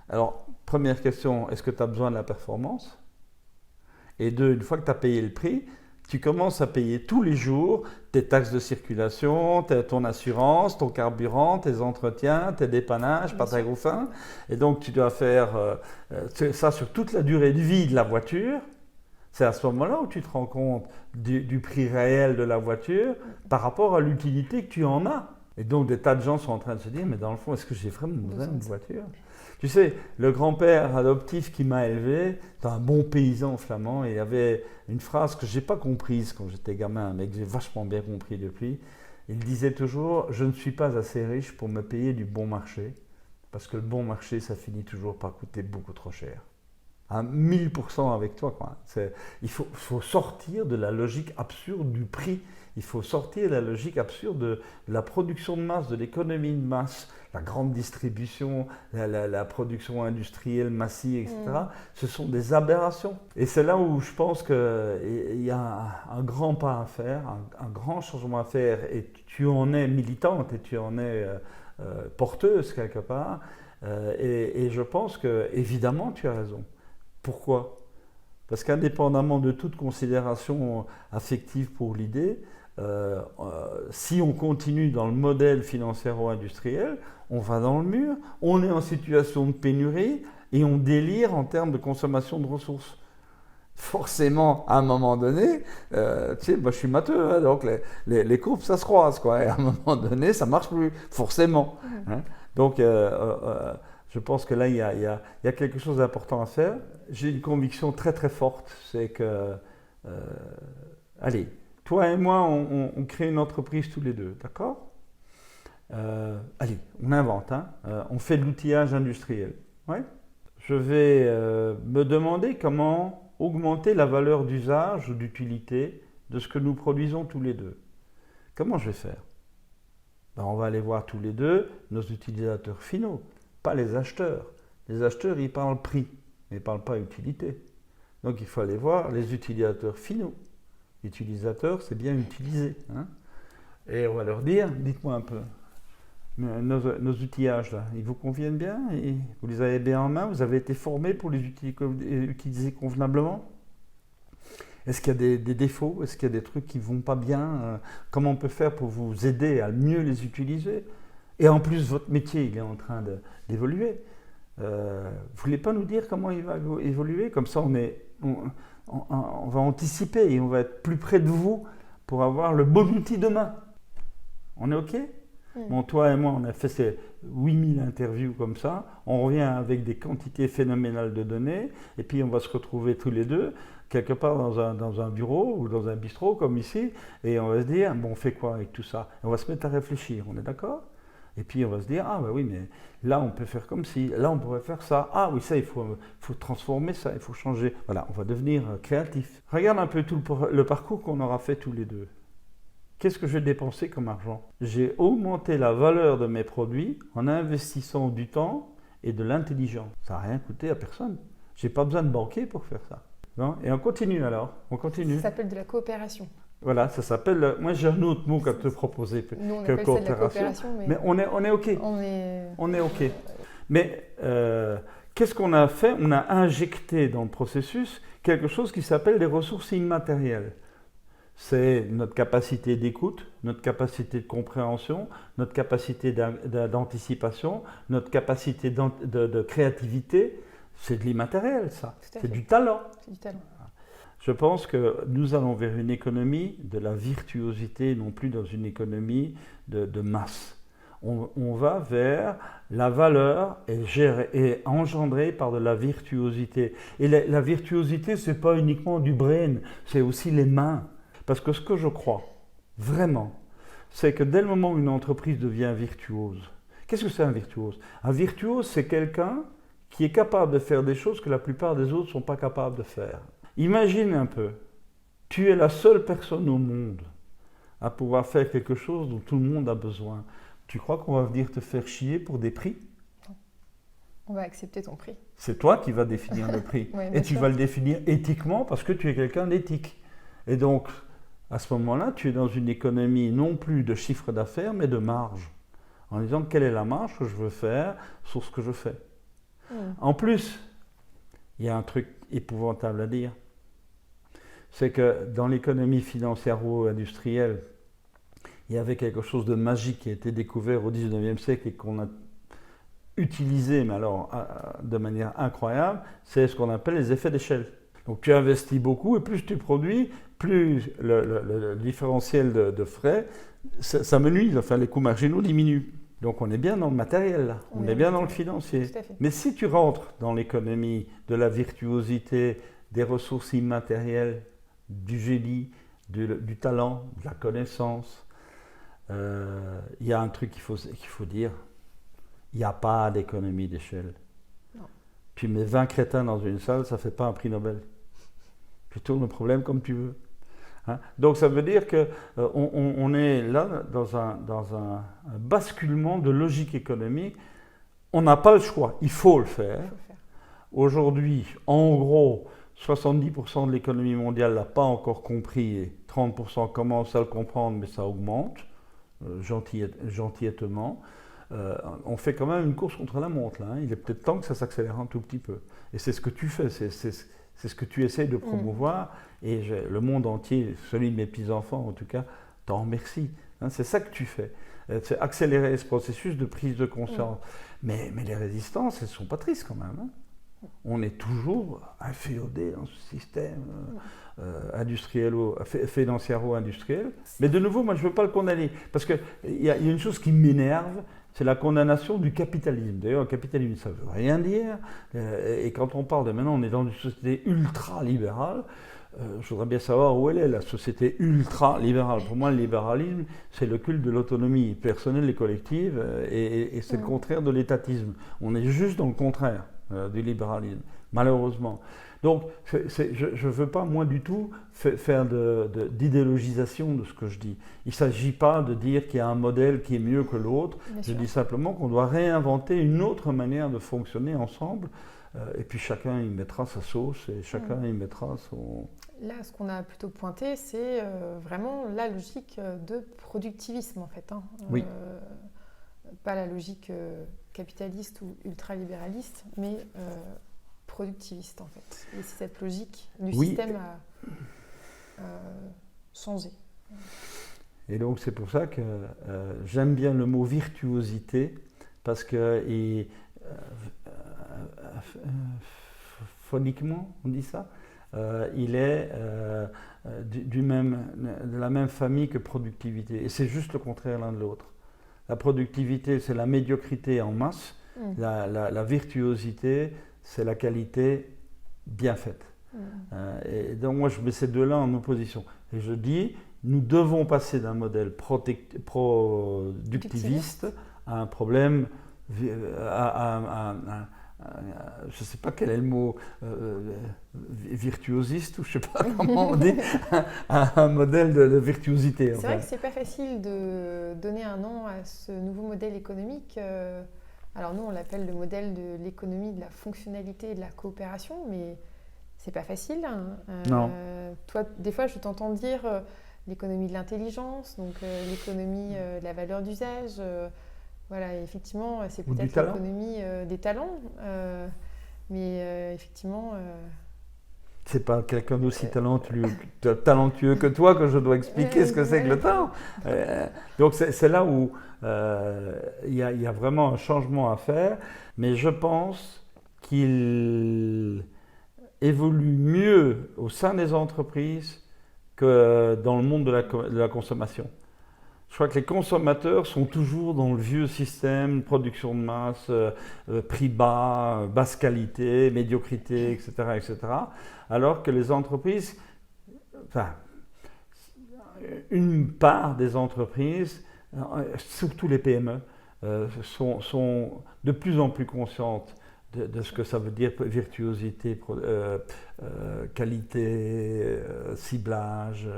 Alors, première question, est-ce que tu as besoin de la performance? Et deux, une fois que tu as payé le prix, tu commences à payer tous les jours tes taxes de circulation, ton assurance, ton carburant, tes entretiens, tes dépannages, Patagofa. Et donc, tu dois faire ça sur toute la durée de vie de la voiture. C'est à ce moment-là où tu te rends compte du prix réel de la voiture par rapport à l'utilité que tu en as. Et donc, des tas de gens sont en train de se dire, mais dans le fond, est-ce que j'ai vraiment besoin d'une voiture? Tu sais, le grand-père adoptif qui m'a élevé, c'est un bon paysan flamand, et il y avait une phrase que je n'ai pas comprise quand j'étais gamin, mais que j'ai vachement bien compris depuis. Il disait toujours, je ne suis pas assez riche pour me payer du bon marché, parce que le bon marché, ça finit toujours par coûter beaucoup trop cher. À 1000% avec toi, quoi. Il faut sortir de la logique absurde du prix. Il faut sortir de la logique absurde de la production de masse, de l'économie de masse, la grande distribution, la production industrielle massive, etc. Ce sont des aberrations. Et c'est là où je pense qu'il y a un grand pas à faire, un grand changement à faire. Et tu en es militante et tu en es porteuse quelque part. Et je pense que, évidemment, tu as raison. Pourquoi? Parce qu'indépendamment de toute considération affective pour l'idée, si on continue dans le modèle financiero-industriel, on va dans le mur, on est en situation de pénurie et on délire en termes de consommation de ressources. Forcément, à un moment donné, tu sais, moi je suis matheux, hein, donc les courbes ça se croise, quoi, et à un moment donné ça marche plus, forcément. Hein. Donc, je pense que là, il y a quelque chose d'important à faire. J'ai une conviction très très forte, c'est que, allez, toi et moi, on crée une entreprise tous les deux, d'accord? Allez, on invente, hein, on fait de l'outillage industriel. Ouais. Je vais me demander comment augmenter la valeur d'usage ou d'utilité de ce que nous produisons tous les deux. Comment je vais faire? Ben, on va aller voir tous les deux nos utilisateurs finaux. Pas les acheteurs. Les acheteurs, ils parlent prix, mais ils ne parlent pas utilité. Donc il faut aller voir les utilisateurs finaux. Utilisateur, c'est bien utilisé. Hein. Et on va leur dire, dites-moi un peu, nos outillages, là, ils vous conviennent bien? Et vous les avez bien en main? Vous avez été formé pour les utiliser convenablement? Est-ce qu'il y a des défauts? Est-ce qu'il y a des trucs qui ne vont pas bien? Comment on peut faire pour vous aider à mieux les utiliser? Et en plus, votre métier, il est en train d'évoluer. Vous ne voulez pas nous dire comment il va évoluer? Comme ça, on va anticiper et on va être plus près de vous pour avoir le bon outil demain. On est OK? Bon, toi et moi, on a fait ces 8000 interviews comme ça. On revient avec des quantités phénoménales de données. Et puis, on va se retrouver tous les deux, quelque part dans un bureau ou dans un bistrot, comme ici. Et on va se dire, bon, on fait quoi avec tout ça? On va se mettre à réfléchir. On est d'accord? Et puis, on va se dire, ah bah oui, mais là, on peut faire comme ci. Là, on pourrait faire ça. Ah oui, ça, il faut transformer ça. Il faut changer. Voilà, on va devenir créatif. Regarde un peu tout le parcours qu'on aura fait tous les deux. Qu'est-ce que j'ai dépensé comme argent? J'ai augmenté la valeur de mes produits en investissant du temps et de l'intelligence. Ça n'a rien coûté à personne. Je n'ai pas besoin de banquier pour faire ça. Non? Et on continue alors. On continue. Ça s'appelle de la coopération. Voilà, ça s'appelle... Moi, j'ai un autre mot qu'à te proposer Nous, on appelle ça de la coopération. Mais on est OK. On est OK. Mais qu'est-ce qu'on a fait? On a injecté dans le processus quelque chose qui s'appelle des ressources immatérielles. C'est notre capacité d'écoute, notre capacité de compréhension, notre capacité d'anticipation, notre capacité de créativité. C'est de l'immatériel, ça. C'est du talent. C'est du talent. Je pense que nous allons vers une économie de la virtuosité, non plus dans une économie de masse. On va vers la valeur est engendrée par de la virtuosité. Et la virtuosité, ce n'est pas uniquement du brain, c'est aussi les mains. Parce que ce que je crois, vraiment, c'est que dès le moment où une entreprise devient virtuose, qu'est-ce que c'est un virtuose? Un virtuose, c'est quelqu'un qui est capable de faire des choses que la plupart des autres ne sont pas capables de faire. Imagine un peu, tu es la seule personne au monde à pouvoir faire quelque chose dont tout le monde a besoin. Tu crois qu'on va venir te faire chier pour des prix? On va accepter ton prix. C'est toi qui vas définir le prix. Ouais, et tu vas le définir éthiquement parce que tu es quelqu'un d'éthique. Et donc, à ce moment-là, tu es dans une économie non plus de chiffre d'affaires, mais de marge. En disant quelle est la marge que je veux faire sur ce que je fais. En plus, il y a un truc épouvantable à dire. C'est que dans l'économie financiero-industrielle, il y avait quelque chose de magique qui a été découvert au 19e siècle et qu'on a utilisé, mais alors de manière incroyable, c'est ce qu'on appelle les effets d'échelle. Donc tu investis beaucoup et plus tu produis, plus le différentiel de frais s'amenuise, enfin les coûts marginaux diminuent. Donc on est bien dans le matériel là, on est bien dans le financier. Mais si tu rentres dans l'économie de la virtuosité, des ressources immatérielles, du génie, du talent, de la connaissance, il y a un truc qu'il faut dire, il n'y a pas d'économie d'échelle. Tu mets 20 crétins dans une salle, ça ne fait pas un prix Nobel. Tu tournes le problème comme tu veux. Hein? Donc ça veut dire qu'on est là dans un basculement de logique économique. On n'a pas le choix, il faut le faire. Aujourd'hui, en gros, 70% de l'économie mondiale ne l'a pas encore compris et 30% commencent à le comprendre, mais ça augmente gentillement. On fait quand même une course contre la montre là. Hein. Il est peut-être temps que ça s'accélère un tout petit peu. Et c'est ce que tu fais, c'est ce que tu essaies de promouvoir. Et le monde entier, celui de mes petits-enfants en tout cas, t'en remercie. Hein, c'est ça que tu fais. C'est accélérer ce processus de prise de conscience. Mais les résistances, elles ne sont pas tristes quand même. Hein. On est toujours inféodé dans ce système financiero-industriel. Mais de nouveau, moi je ne veux pas le condamner. Parce qu'il y a une chose qui m'énerve, c'est la condamnation du capitalisme. D'ailleurs, le capitalisme, ça ne veut rien dire. Et quand on parle de maintenant, on est dans une société ultra-libérale. Je voudrais bien savoir où elle est, la société ultra-libérale. Pour moi, le libéralisme, c'est le culte de l'autonomie personnelle et collective, et c'est le contraire de l'étatisme. On est juste dans le contraire du libéralisme, malheureusement. Donc, je ne veux pas, moi, du tout faire d'idéologisation de ce que je dis. Il ne s'agit pas de dire qu'il y a un modèle qui est mieux que l'autre. Je dis simplement qu'on doit réinventer une autre manière de fonctionner ensemble. Et puis chacun y mettra sa sauce et chacun y mettra son... Là, ce qu'on a plutôt pointé, c'est vraiment la logique de productivisme, en fait. Hein. Oui. Pas la logique capitaliste ou ultralibéraliste, mais productiviste, en fait. Et c'est cette logique du système à changer. Et donc, c'est pour ça que j'aime bien le mot virtuosité, parce que... phoniquement, on dit ça, il est de la même famille que productivité. Et c'est juste le contraire l'un de l'autre. La productivité, c'est la médiocrité en masse. La virtuosité, c'est la qualité bien faite. Et donc moi, je mets ces deux-là en opposition. Et je dis, nous devons passer d'un modèle productiviste à un problème... je ne sais pas quel est le mot, virtuosiste, ou je ne sais pas comment on dit, un modèle de virtuosité. C'est vrai que ce n'est pas facile de donner un nom à ce nouveau modèle économique. Alors nous, on l'appelle le modèle de l'économie de la fonctionnalité et de la coopération, mais ce n'est pas facile. Hein. Non. Toi, des fois, je t'entends dire l'économie de l'intelligence, donc l'économie de la valeur d'usage. Voilà, effectivement, c'est peut-être l'économie des talents, mais effectivement... C'est pas quelqu'un d'aussi talentueux que toi que je dois expliquer ce que c'est que le talent. Donc c'est là où il y a vraiment un changement à faire, mais je pense qu'il évolue mieux au sein des entreprises que dans le monde de la consommation. Je crois que les consommateurs sont toujours dans le vieux système, production de masse, prix bas, basse qualité, médiocrité, etc., etc. Alors que les entreprises, enfin, une part des entreprises, surtout les PME, sont de plus en plus conscientes de ce que ça veut dire virtuosité, qualité, ciblage,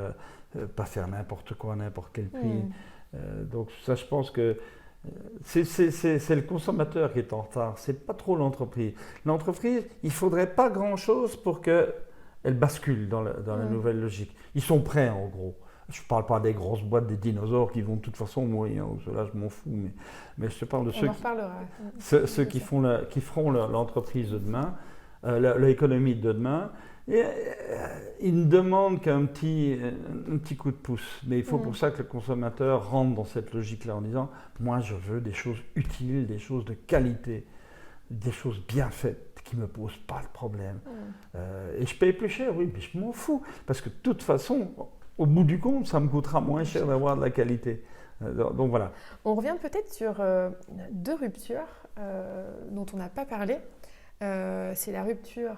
pas faire n'importe quoi à n'importe quel prix. Donc ça, je pense que C'est le consommateur qui est en retard, c'est pas trop l'entreprise. L'entreprise, il faudrait pas grand-chose pour qu'elle bascule dans la nouvelle logique. Ils sont prêts, en gros. Je ne parle pas des grosses boîtes, des dinosaures qui vont de toute façon mourir. Cela, je m'en fous. Mais je te parle de ceux qui feront l'entreprise de demain, l'économie de demain. Et, ils ne demandent qu'un petit coup de pouce. Mais il faut pour ça que le consommateur rentre dans cette logique-là en disant « Moi, je veux des choses utiles, des choses de qualité, des choses bien faites qui ne me posent pas de problème. Et je paye plus cher, oui, mais je m'en fous. Parce que de toute façon, au bout du compte, ça me coûtera moins cher d'avoir de la qualité. Donc voilà. On revient peut-être sur 2 ruptures dont on n'a pas parlé. C'est la rupture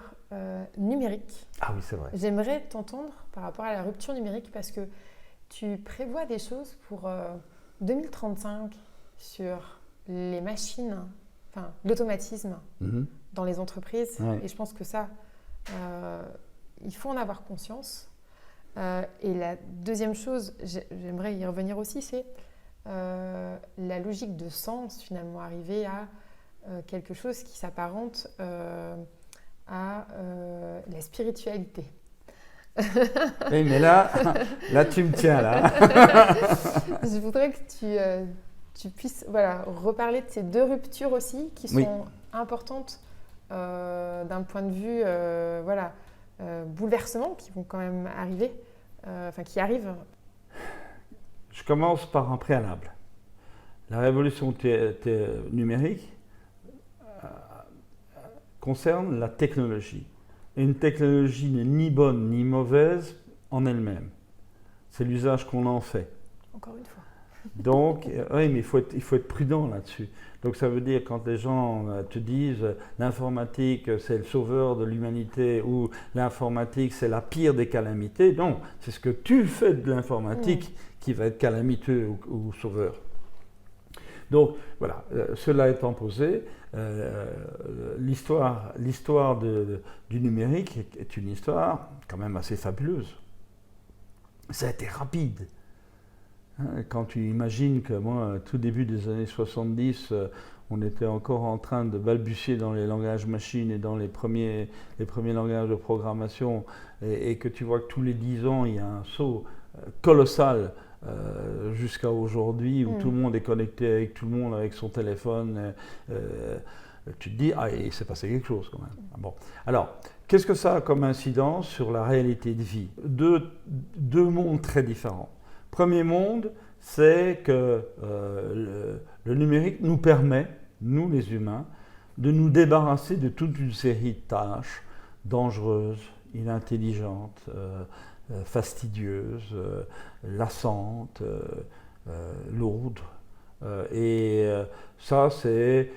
numérique. Ah oui, c'est vrai. J'aimerais t'entendre par rapport à la rupture numérique parce que tu prévois des choses pour 2035 sur les machines, enfin l'automatisme dans les entreprises. Ouais. Et je pense que ça, il faut en avoir conscience. Et la deuxième chose, j'aimerais y revenir aussi, c'est la logique de sens, finalement, arriver à quelque chose qui s'apparente à la spiritualité. Oui, mais là tu me tiens, là. Je voudrais que tu puisses reparler de ces 2 ruptures aussi, qui sont importantes d'un point de vue bouleversements qui vont quand même arriver, qui arrivent. Je commence par un préalable. La révolution numérique concerne la technologie. Et une technologie n'est ni bonne ni mauvaise en elle-même. C'est l'usage qu'on en fait. Encore une fois. Donc, oui, mais il faut être prudent là-dessus. Donc ça veut dire quand les gens te disent l'informatique c'est le sauveur de l'humanité ou l'informatique c'est la pire des calamités, non, c'est ce que tu fais de l'informatique qui va être calamiteux ou sauveur. Donc voilà, cela étant posé, l'histoire du numérique est une histoire quand même assez fabuleuse. Ça a été rapide. Quand tu imagines que moi, tout début des années 70, on était encore en train de balbutier dans les langages machines et dans les premiers langages de programmation, et que tu vois que tous les 10 ans, il y a un saut colossal jusqu'à aujourd'hui, où tout le monde est connecté avec tout le monde, avec son téléphone, tu te dis, ah, il s'est passé quelque chose quand même. Bon. Alors, qu'est-ce que ça a comme incidence sur la réalité de vie ? Deux mondes très différents. Premier monde, c'est que le numérique nous permet, nous les humains, de nous débarrasser de toute une série de tâches dangereuses, inintelligentes, fastidieuses, lassantes, lourdes. Et ça, c'est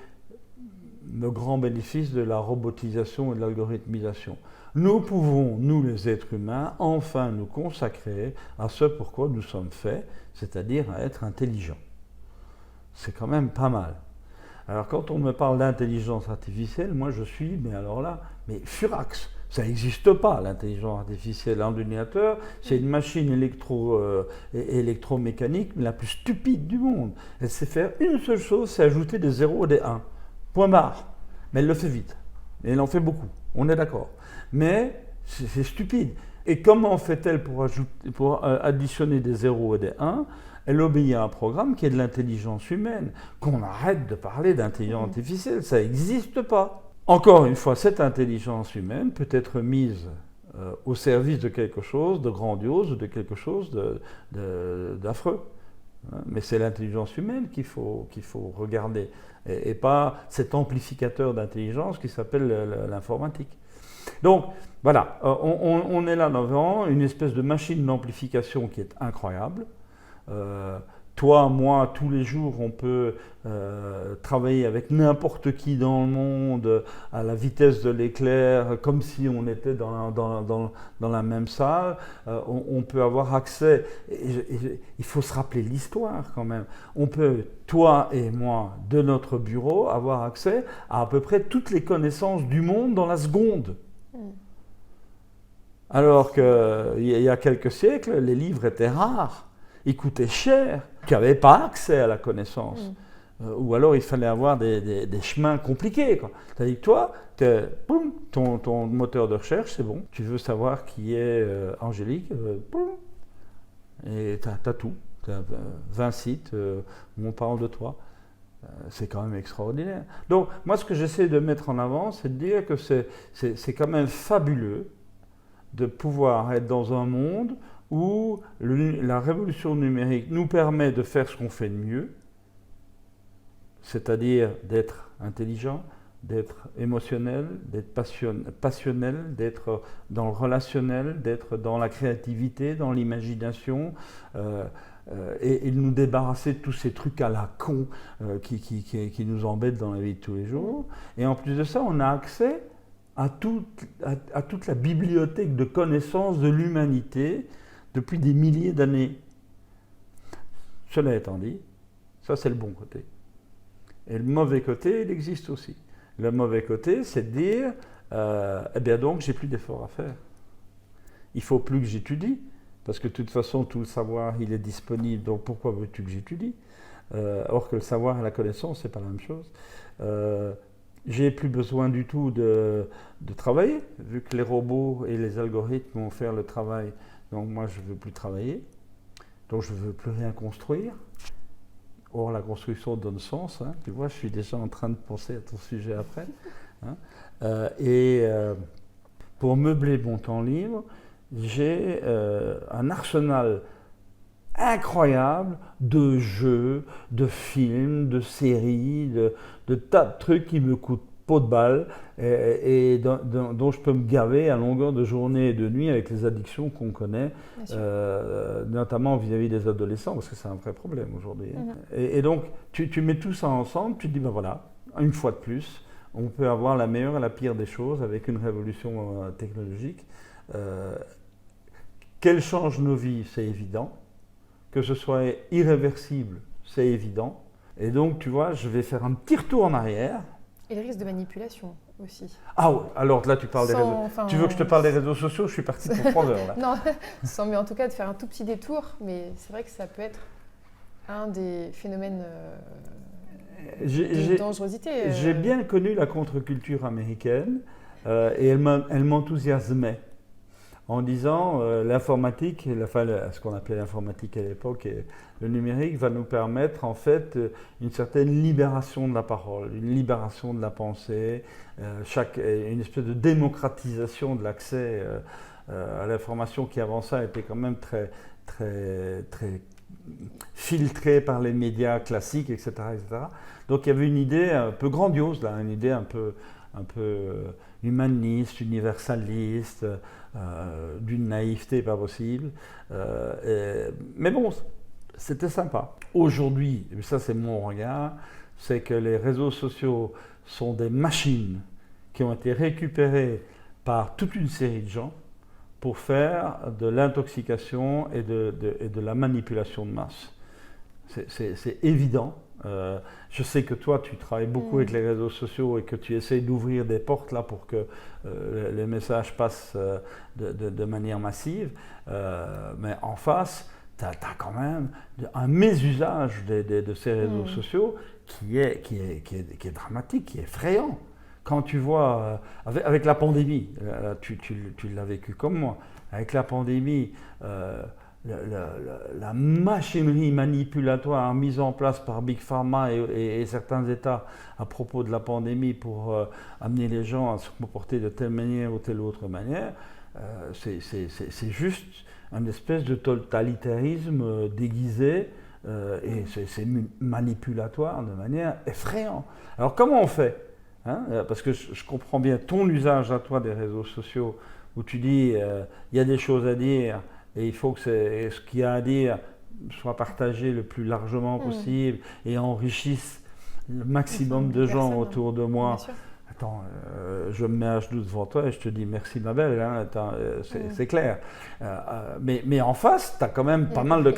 le grand bénéfice de la robotisation et de l'algorithmisation. Nous pouvons, nous les êtres humains, enfin nous consacrer à ce pourquoi nous sommes faits, c'est-à-dire à être intelligents. C'est quand même pas mal. Alors quand on me parle d'intelligence artificielle, moi je suis, mais furax. Ça n'existe pas, l'intelligence artificielle. Un ordinateur, c'est une machine électromécanique la plus stupide du monde. Elle sait faire une seule chose, c'est ajouter des 0 et des 1. Point barre. Mais elle le fait vite. Et elle en fait beaucoup. On est d'accord. Mais c'est stupide. Et comment fait-elle pour additionner des 0 et des 1 ? Elle obéit à un programme qui est de l'intelligence humaine. Qu'on arrête de parler d'intelligence artificielle, ça n'existe pas. Encore une fois, cette intelligence humaine peut être mise au service de quelque chose de grandiose ou de quelque chose d'affreux. Mais c'est l'intelligence humaine qu'il faut regarder, et pas cet amplificateur d'intelligence qui s'appelle l'informatique. Donc voilà, on est là devant une espèce de machine d'amplification qui est incroyable. Toi, moi, tous les jours, on peut travailler avec n'importe qui dans le monde à la vitesse de l'éclair, comme si on était dans la même salle. On peut avoir accès, il faut se rappeler l'histoire quand même. On peut, toi et moi, de notre bureau, avoir accès à peu près toutes les connaissances du monde dans la seconde. Alors qu'il y a quelques siècles, les livres étaient rares. Ils coûtaient cher, qui n'avaient pas accès à la connaissance. ou alors il fallait avoir des chemins compliqués, quoi. C'est-à-dire que toi, boum, ton moteur de recherche, c'est bon. Tu veux savoir qui est Angélique, boum, et tu as tout. Tu as 20 sites où on parle de toi. C'est quand même extraordinaire. Donc, moi, ce que j'essaie de mettre en avant, c'est de dire que c'est quand même fabuleux de pouvoir être dans un monde où la révolution numérique nous permet de faire ce qu'on fait de mieux, c'est-à-dire d'être intelligent, d'être émotionnel, d'être passionnel, d'être dans le relationnel, d'être dans la créativité, dans l'imagination, et de nous débarrasser de tous ces trucs à la con qui nous embêtent dans la vie de tous les jours. Et en plus de ça, on a accès à toute la bibliothèque de connaissances de l'humanité depuis des milliers d'années. Cela étant dit, ça c'est le bon côté. Et le mauvais côté, il existe aussi. Le mauvais côté, c'est de dire, eh bien donc, j'ai plus d'efforts à faire. Il faut plus que j'étudie, parce que de toute façon, tout le savoir, il est disponible, donc pourquoi veux-tu que j'étudie? Or que le savoir et la connaissance, c'est pas la même chose. J'ai plus besoin du tout de travailler, vu que les robots et les algorithmes vont faire le travail. Donc moi, je ne veux plus travailler, donc je ne veux plus rien construire. Or, la construction donne sens. Hein. Tu vois, je suis déjà en train de penser à ton sujet après. Hein. Pour meubler mon temps libre, j'ai un arsenal incroyable de jeux, de films, de séries, de tas de trucs qui me coûtent peau de balle et dont je peux me gaver à longueur de journée et de nuit avec les addictions qu'on connaît, notamment vis-à-vis des adolescents, parce que c'est un vrai problème aujourd'hui. Hein. Et donc, tu mets tout ça ensemble, tu te dis, ben voilà, une fois de plus, on peut avoir la meilleure et la pire des choses avec une révolution technologique. Qu'elle change nos vies, c'est évident. Que ce soit irréversible, c'est évident. Et donc, tu vois, je vais faire un petit retour en arrière. Et le risque de manipulation aussi. Ah oui, alors là, tu parles des réseaux. Enfin, tu veux que je te parle des réseaux sociaux? Je suis parti pour 3 heures là. Non, sans, mais en tout cas de faire un tout petit détour. Mais c'est vrai que ça peut être un des phénomènes de dangerosité. J'ai bien connu la contre-culture américaine et elle m'enthousiasmait. En disant l'informatique, ce qu'on appelait l'informatique à l'époque, et le numérique va nous permettre en fait une certaine libération de la parole, une libération de la pensée, une espèce de démocratisation de l'accès à l'information qui avant ça était quand même très, très, très filtrée par les médias classiques, etc., etc. Donc il y avait une idée un peu grandiose, là, une idée un peu humaniste, universaliste, d'une naïveté pas possible. Mais bon, c'était sympa. Aujourd'hui, et ça c'est mon regard, c'est que les réseaux sociaux sont des machines qui ont été récupérées par toute une série de gens pour faire de l'intoxication et de la manipulation de masse. C'est évident. Je sais que toi, tu travailles beaucoup avec les réseaux sociaux et que tu essayes d'ouvrir des portes là pour que les messages passent de manière massive. Mais en face, tu as quand même un mésusage de ces réseaux sociaux qui est dramatique, qui est effrayant. Quand tu vois, avec la pandémie, tu l'as vécu comme moi, avec la pandémie, la machinerie manipulatoire mise en place par Big Pharma et certains États à propos de la pandémie pour amener les gens à se comporter de telle manière ou telle autre manière, c'est juste une espèce de totalitarisme déguisé et c'est manipulatoire de manière effrayante. Alors comment on fait, hein? Parce que je comprends bien ton usage à toi des réseaux sociaux où tu dis il y a des choses à dire et il faut que ce qu'il y a à dire soit partagé le plus largement possible et enrichisse le maximum de gens autour de moi. Attends, je me mets à genoux devant toi et je te dis merci ma belle, hein, c'est clair. Mais en face, tu as quand même pas mal de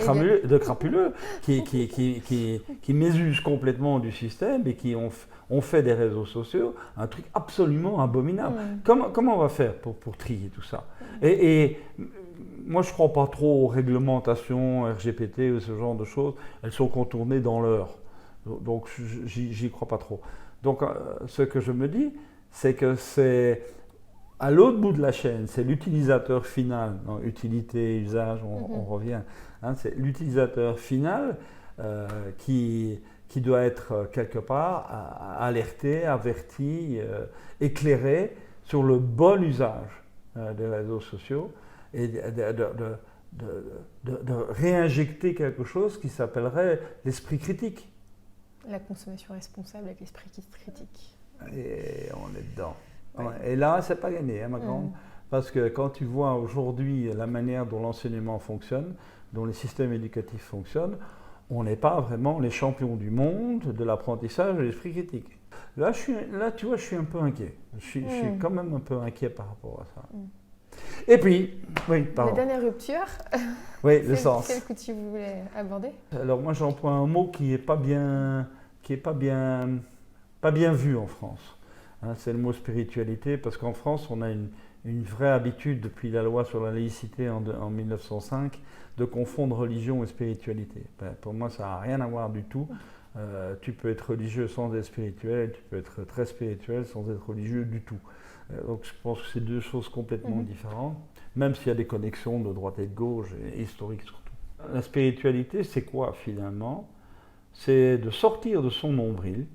crapuleux qui mésusent complètement du système et qui ont fait des réseaux sociaux un truc absolument abominable. Comment on va faire pour trier tout ça? Et moi, je ne crois pas trop aux réglementations RGPD ou ce genre de choses. Elles sont contournées dans l'heure. Donc, j'y crois pas trop. Donc, ce que je me dis, c'est que c'est à l'autre bout de la chaîne, c'est l'utilisateur final, non, utilité, usage, on revient. Hein, c'est l'utilisateur final qui doit être quelque part alerté, averti, éclairé sur le bon usage des réseaux sociaux et de réinjecter quelque chose qui s'appellerait l'esprit critique. La consommation responsable avec l'esprit critique. Et on est dedans. Ouais. Et là, c'est pas gagné, hein, ma grande. Parce que quand tu vois aujourd'hui la manière dont l'enseignement fonctionne, dont les systèmes éducatifs fonctionnent, on n'est pas vraiment les champions du monde de l'apprentissage de l'esprit critique. Là, tu vois, je suis un peu inquiet. Je suis quand même un peu inquiet par rapport à ça. Et puis, oui, pardon. La dernière rupture, oui, le sens. Celle que tu voulais aborder. Alors moi, j'emploie un mot qui n'est pas bien vu en France. Hein, c'est le mot spiritualité, parce qu'en France, on a une vraie habitude depuis la loi sur la laïcité en 1905 de confondre religion et spiritualité. Ben, pour moi, ça n'a rien à voir du tout. Tu peux être religieux sans être spirituel, tu peux être très spirituel sans être religieux du tout. Donc je pense que c'est deux choses complètement différentes, même s'il y a des connexions de droite et de gauche, et historiques surtout. La spiritualité, c'est quoi finalement? C'est de sortir de son nombril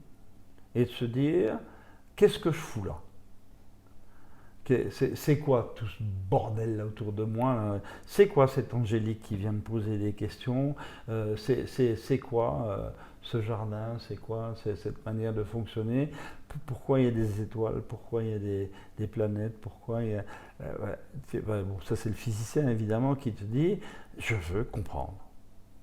et de se dire, qu'est-ce que je fous là? C'est quoi tout ce bordel là autour de moi là? C'est quoi cette Angélique qui vient me poser des questions? C'est quoi ce jardin? C'est quoi cette manière de fonctionner? Pourquoi il y a des étoiles? Pourquoi il y a des planètes? Pourquoi il y a... bon, ça c'est le physicien évidemment qui te dit « je veux comprendre ».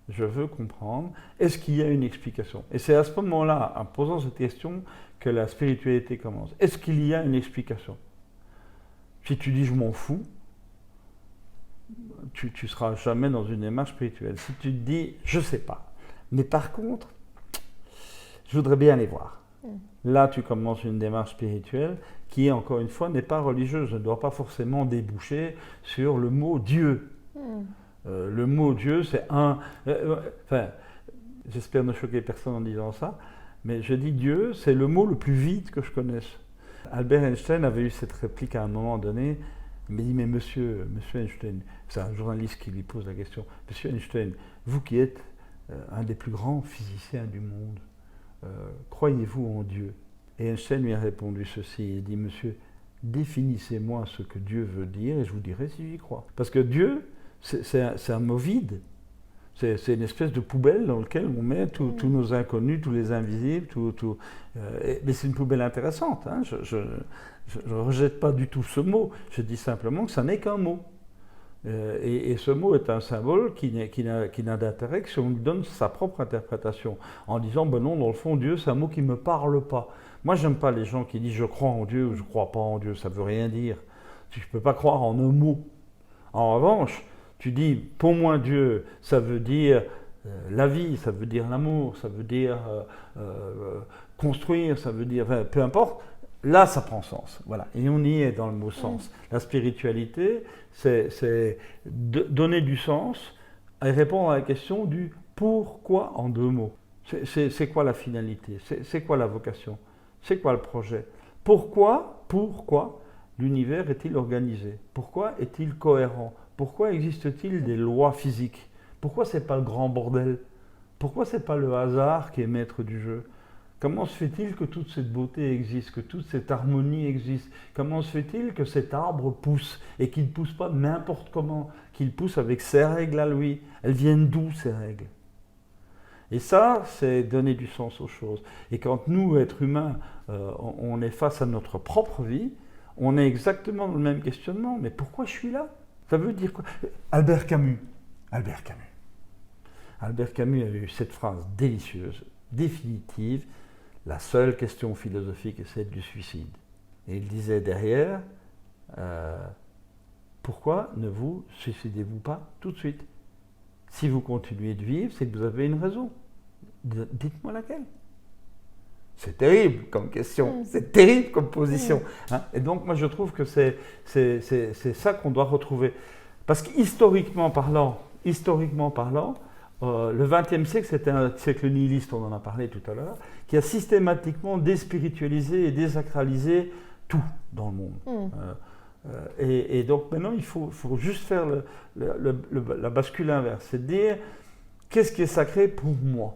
Je veux comprendre. Est-ce qu'il y a une explication? Et c'est à ce moment-là, en posant cette question, que la spiritualité commence. Est-ce qu'il y a une explication? Si tu dis « je m'en fous », tu ne seras jamais dans une démarche spirituelle. Si tu te dis « je ne sais pas », mais par contre, je voudrais bien aller voir. Là, tu commences une démarche spirituelle qui, encore une fois, n'est pas religieuse, ne doit pas forcément déboucher sur le mot Dieu. Le mot Dieu, c'est un... enfin, j'espère ne choquer personne en disant ça, mais je dis Dieu, c'est le mot le plus vide que je connaisse. Albert Einstein avait eu cette réplique à un moment donné. Il m'a dit, mais monsieur Einstein, c'est un journaliste qui lui pose la question, monsieur Einstein, vous qui êtes un des plus grands physiciens du monde, croyez-vous en Dieu? Et Einstein lui a répondu ceci, il dit, monsieur, définissez-moi ce que Dieu veut dire et je vous dirai si j'y crois. Parce que Dieu, c'est un mot vide. C'est une espèce de poubelle dans laquelle on met tous nos inconnus, tous les invisibles, mais c'est une poubelle intéressante. Hein. Je ne rejette pas du tout ce mot. Je dis simplement que ça n'est qu'un mot. Et ce mot est un symbole qui n'a d'intérêt que si on lui donne sa propre interprétation. En disant, ben non, dans le fond, Dieu, c'est un mot qui ne me parle pas. Moi, je n'aime pas les gens qui disent, je crois en Dieu ou je ne crois pas en Dieu. Ça ne veut rien dire. Je ne peux pas croire en un mot. En revanche, tu dis, pour moi, Dieu, ça veut dire la vie, ça veut dire l'amour, ça veut dire construire, ça veut dire, enfin, peu importe, là, ça prend sens. Voilà. Et on y est dans le mot sens. La spiritualité, c'est donner du sens et répondre à la question du pourquoi en deux mots. C'est quoi la finalité? C'est quoi la vocation? C'est quoi le projet? Pourquoi l'univers est-il organisé? Pourquoi est-il cohérent? Pourquoi existe-t-il des lois physiques? Pourquoi c'est pas le grand bordel? Pourquoi c'est pas le hasard qui est maître du jeu? Comment se fait-il que toute cette beauté existe, que toute cette harmonie existe? Comment se fait-il que cet arbre pousse et qu'il ne pousse pas n'importe comment, qu'il pousse avec ses règles à lui? Elles viennent d'où ces règles? Et ça, c'est donner du sens aux choses. Et quand nous, êtres humains, on est face à notre propre vie, on est exactement dans le même questionnement. Mais pourquoi je suis là? Ça veut dire quoi? Albert Camus avait eu cette phrase délicieuse, définitive, la seule question philosophique est celle du suicide. Et il disait derrière, pourquoi ne vous suicidez-vous pas tout de suite? Si vous continuez de vivre, c'est que vous avez une raison. Dites-moi laquelle. C'est terrible comme question, c'est terrible comme position. Hein? Et donc moi je trouve que c'est ça qu'on doit retrouver. Parce qu'historiquement parlant, le XXe siècle, c'était un siècle nihiliste, on en a parlé tout à l'heure, qui a systématiquement déspiritualisé et désacralisé tout dans le monde. Et donc maintenant, il faut juste faire la bascule inverse, c'est de dire qu'est-ce qui est sacré pour moi,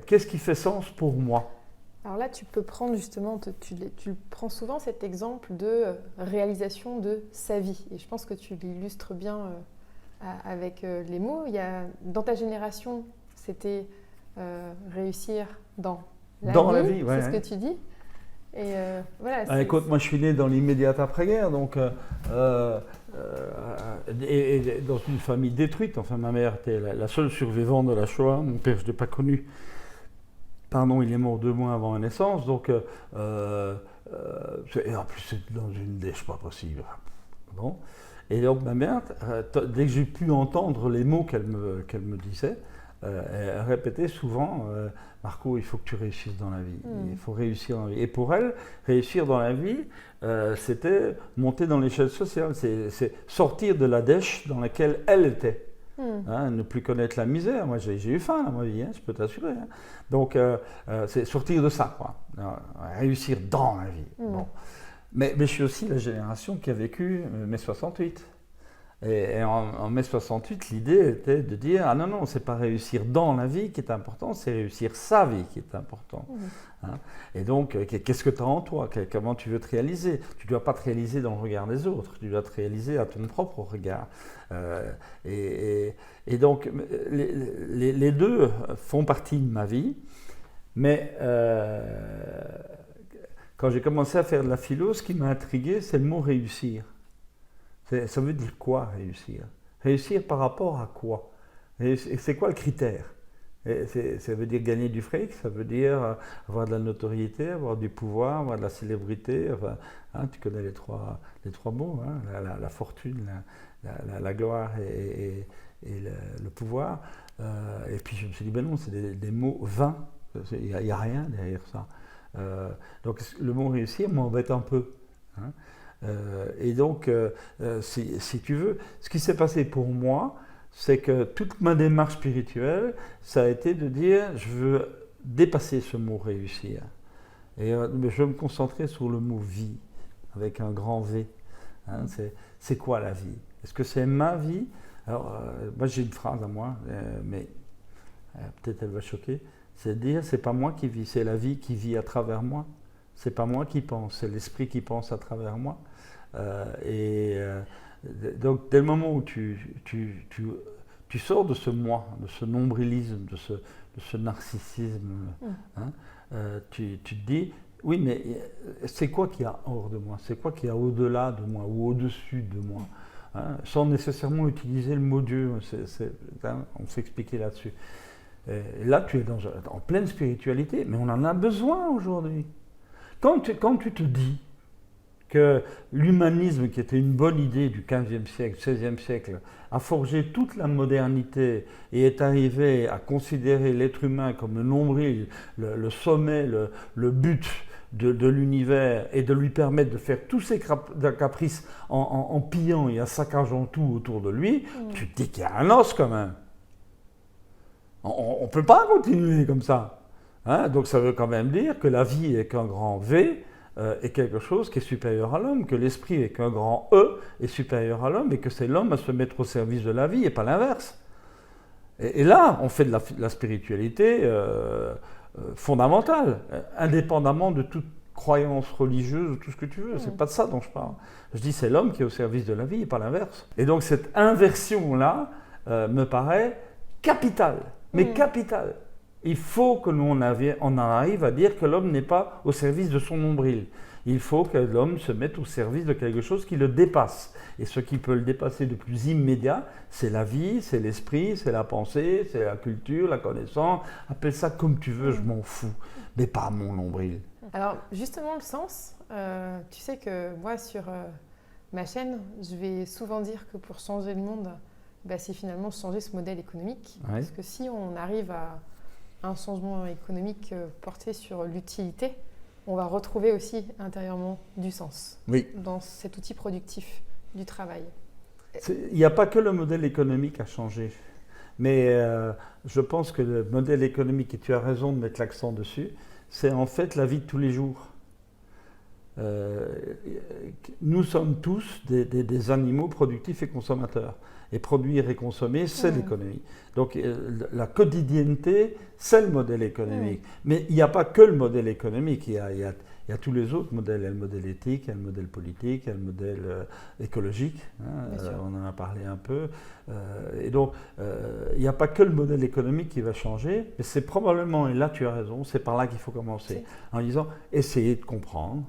qu'est-ce qui fait sens pour moi. Alors là, tu peux prendre justement, tu prends souvent cet exemple de réalisation de sa vie. Et je pense que tu l'illustres bien avec les mots. Dans ta génération, c'était réussir dans la vie, ouais, c'est ce que tu dis. Et voilà. Écoute, moi je suis né dans l'immédiate après-guerre, donc et dans une famille détruite. Enfin, ma mère était la seule survivante de la Shoah. Mon père, je ne l'ai pas connu. Pardon, il est mort 2 mois avant ma naissance, donc et en plus c'est dans une dèche pas possible. Bon. Et donc ma mère, dès que j'ai pu entendre les mots qu'elle me disait, elle répétait souvent Marco, il faut que tu réussisses dans la vie, il faut réussir dans la vie. Et pour elle, réussir dans la vie, c'était monter dans l'échelle sociale, c'est sortir de la dèche dans laquelle elle était. Ne plus connaître la misère. Moi, j'ai eu faim dans ma vie, je peux t'assurer. Donc, c'est sortir de ça, quoi. Réussir dans la vie. Bon. Mais je suis aussi la génération qui a vécu mai 68. Et en mai 68, l'idée était de dire ah non, c'est pas réussir dans la vie qui est important, c'est réussir sa vie qui est important. Et donc, qu'est-ce que tu as en toi? Comment tu veux te réaliser? Tu ne dois pas te réaliser dans le regard des autres, tu dois te réaliser à ton propre regard. Et donc, les deux font partie de ma vie, mais quand j'ai commencé à faire de la philo, ce qui m'a intrigué, c'est le mot réussir. Ça veut dire quoi, réussir? Réussir par rapport à quoi? Et c'est quoi le critère? Ça veut dire gagner du fric, ça veut dire avoir de la notoriété, avoir du pouvoir, avoir de la célébrité. Enfin, tu connais les trois mots, la fortune, la gloire et le pouvoir. Et puis je me suis dit, ben non, c'est des mots vains, il n'y a rien derrière ça. Donc le mot réussir m'embête un peu. Et donc, si tu veux, ce qui s'est passé pour moi, c'est que toute ma démarche spirituelle, ça a été de dire, je veux dépasser ce mot réussir. Et je veux me concentrer sur le mot vie, avec un grand V. C'est quoi la vie? Est-ce que c'est ma vie? Alors, moi j'ai une phrase à moi, mais peut-être elle va choquer, c'est de dire, c'est pas moi qui vis, c'est la vie qui vit à travers moi. C'est pas moi qui pense, c'est l'esprit qui pense à travers moi. Donc, dès le moment où tu sors de ce moi, de ce nombrilisme, de ce narcissisme, tu te dis, oui, mais c'est quoi qu'il y a hors de moi? C'est quoi qu'il y a au-delà de moi ou au-dessus de moi? Sans nécessairement utiliser le mot Dieu, on s'est expliqué là-dessus. Et là, tu es en pleine spiritualité, mais on en a besoin aujourd'hui. Quand tu te dis que l'humanisme, qui était une bonne idée du XVe siècle, XVIe siècle, a forgé toute la modernité et est arrivé à considérer l'être humain comme le nombril, le sommet, le but de l'univers, et de lui permettre de faire tous ses caprices en pillant et en saccageant tout autour de lui, tu te dis qu'il y a un os quand même. On ne peut pas continuer comme ça. Donc ça veut quand même dire que la vie est qu'un grand V, est quelque chose qui est supérieur à l'homme, que l'esprit est qu'un grand E est supérieur à l'homme, et que c'est l'homme à se mettre au service de la vie et pas l'inverse. Et là, on fait de la spiritualité fondamentale, indépendamment de toute croyance religieuse ou tout ce que tu veux. C'est pas de ça dont je parle. Je dis c'est l'homme qui est au service de la vie et pas l'inverse. Et donc cette inversion-là me paraît capitale, mais capitale. Il faut que l'on en arrive à dire que l'homme n'est pas au service de son nombril. Il faut que l'homme se mette au service de quelque chose qui le dépasse. Et ce qui peut le dépasser de plus immédiat, c'est la vie, c'est l'esprit, c'est la pensée, c'est la culture, la connaissance. Appelle ça comme tu veux, je m'en fous. Mais pas mon nombril. Alors justement le sens, tu sais que moi sur ma chaîne, je vais souvent dire que pour changer le monde, c'est finalement changer ce modèle économique. Ouais. Parce que si on arrive à un changement économique porté sur l'utilité, on va retrouver aussi intérieurement du sens dans cet outil productif du travail. Il n'y a pas que le modèle économique à changer, Mais je pense que le modèle économique, et tu as raison de mettre l'accent dessus, c'est en fait la vie de tous les jours. Nous sommes tous des animaux productifs et consommateurs. Et produire et consommer, c'est l'économie. Donc la quotidienneté, c'est le modèle économique. Mais il n'y a pas que le modèle économique, il y a tous les autres modèles. Il y a le modèle éthique, il y a le modèle politique, il y a le modèle écologique, on en a parlé un peu. Et donc, il n'y a pas que le modèle économique qui va changer, mais c'est probablement, et là tu as raison, c'est par là qu'il faut commencer, en disant, essayez de comprendre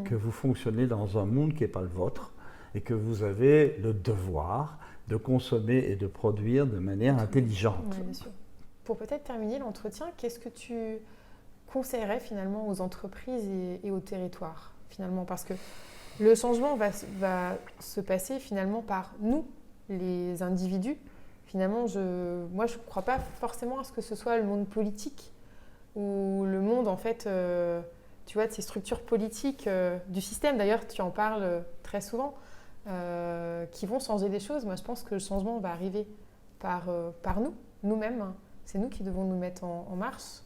que vous fonctionnez dans un monde qui n'est pas le vôtre et que vous avez le devoir de consommer et de produire de manière intelligente. Oui, bien sûr. Pour peut-être terminer l'entretien, qu'est-ce que tu conseillerais finalement aux entreprises et aux territoires finalement, parce que le changement va se passer finalement par nous, les individus. Finalement, moi je ne crois pas forcément à ce que ce soit le monde politique ou le monde en fait, tu vois, de ces structures politiques, du système. D'ailleurs, tu en parles très souvent. Qui vont changer des choses. Moi, je pense que le changement va arriver par nous-mêmes. C'est nous qui devons nous mettre en marche.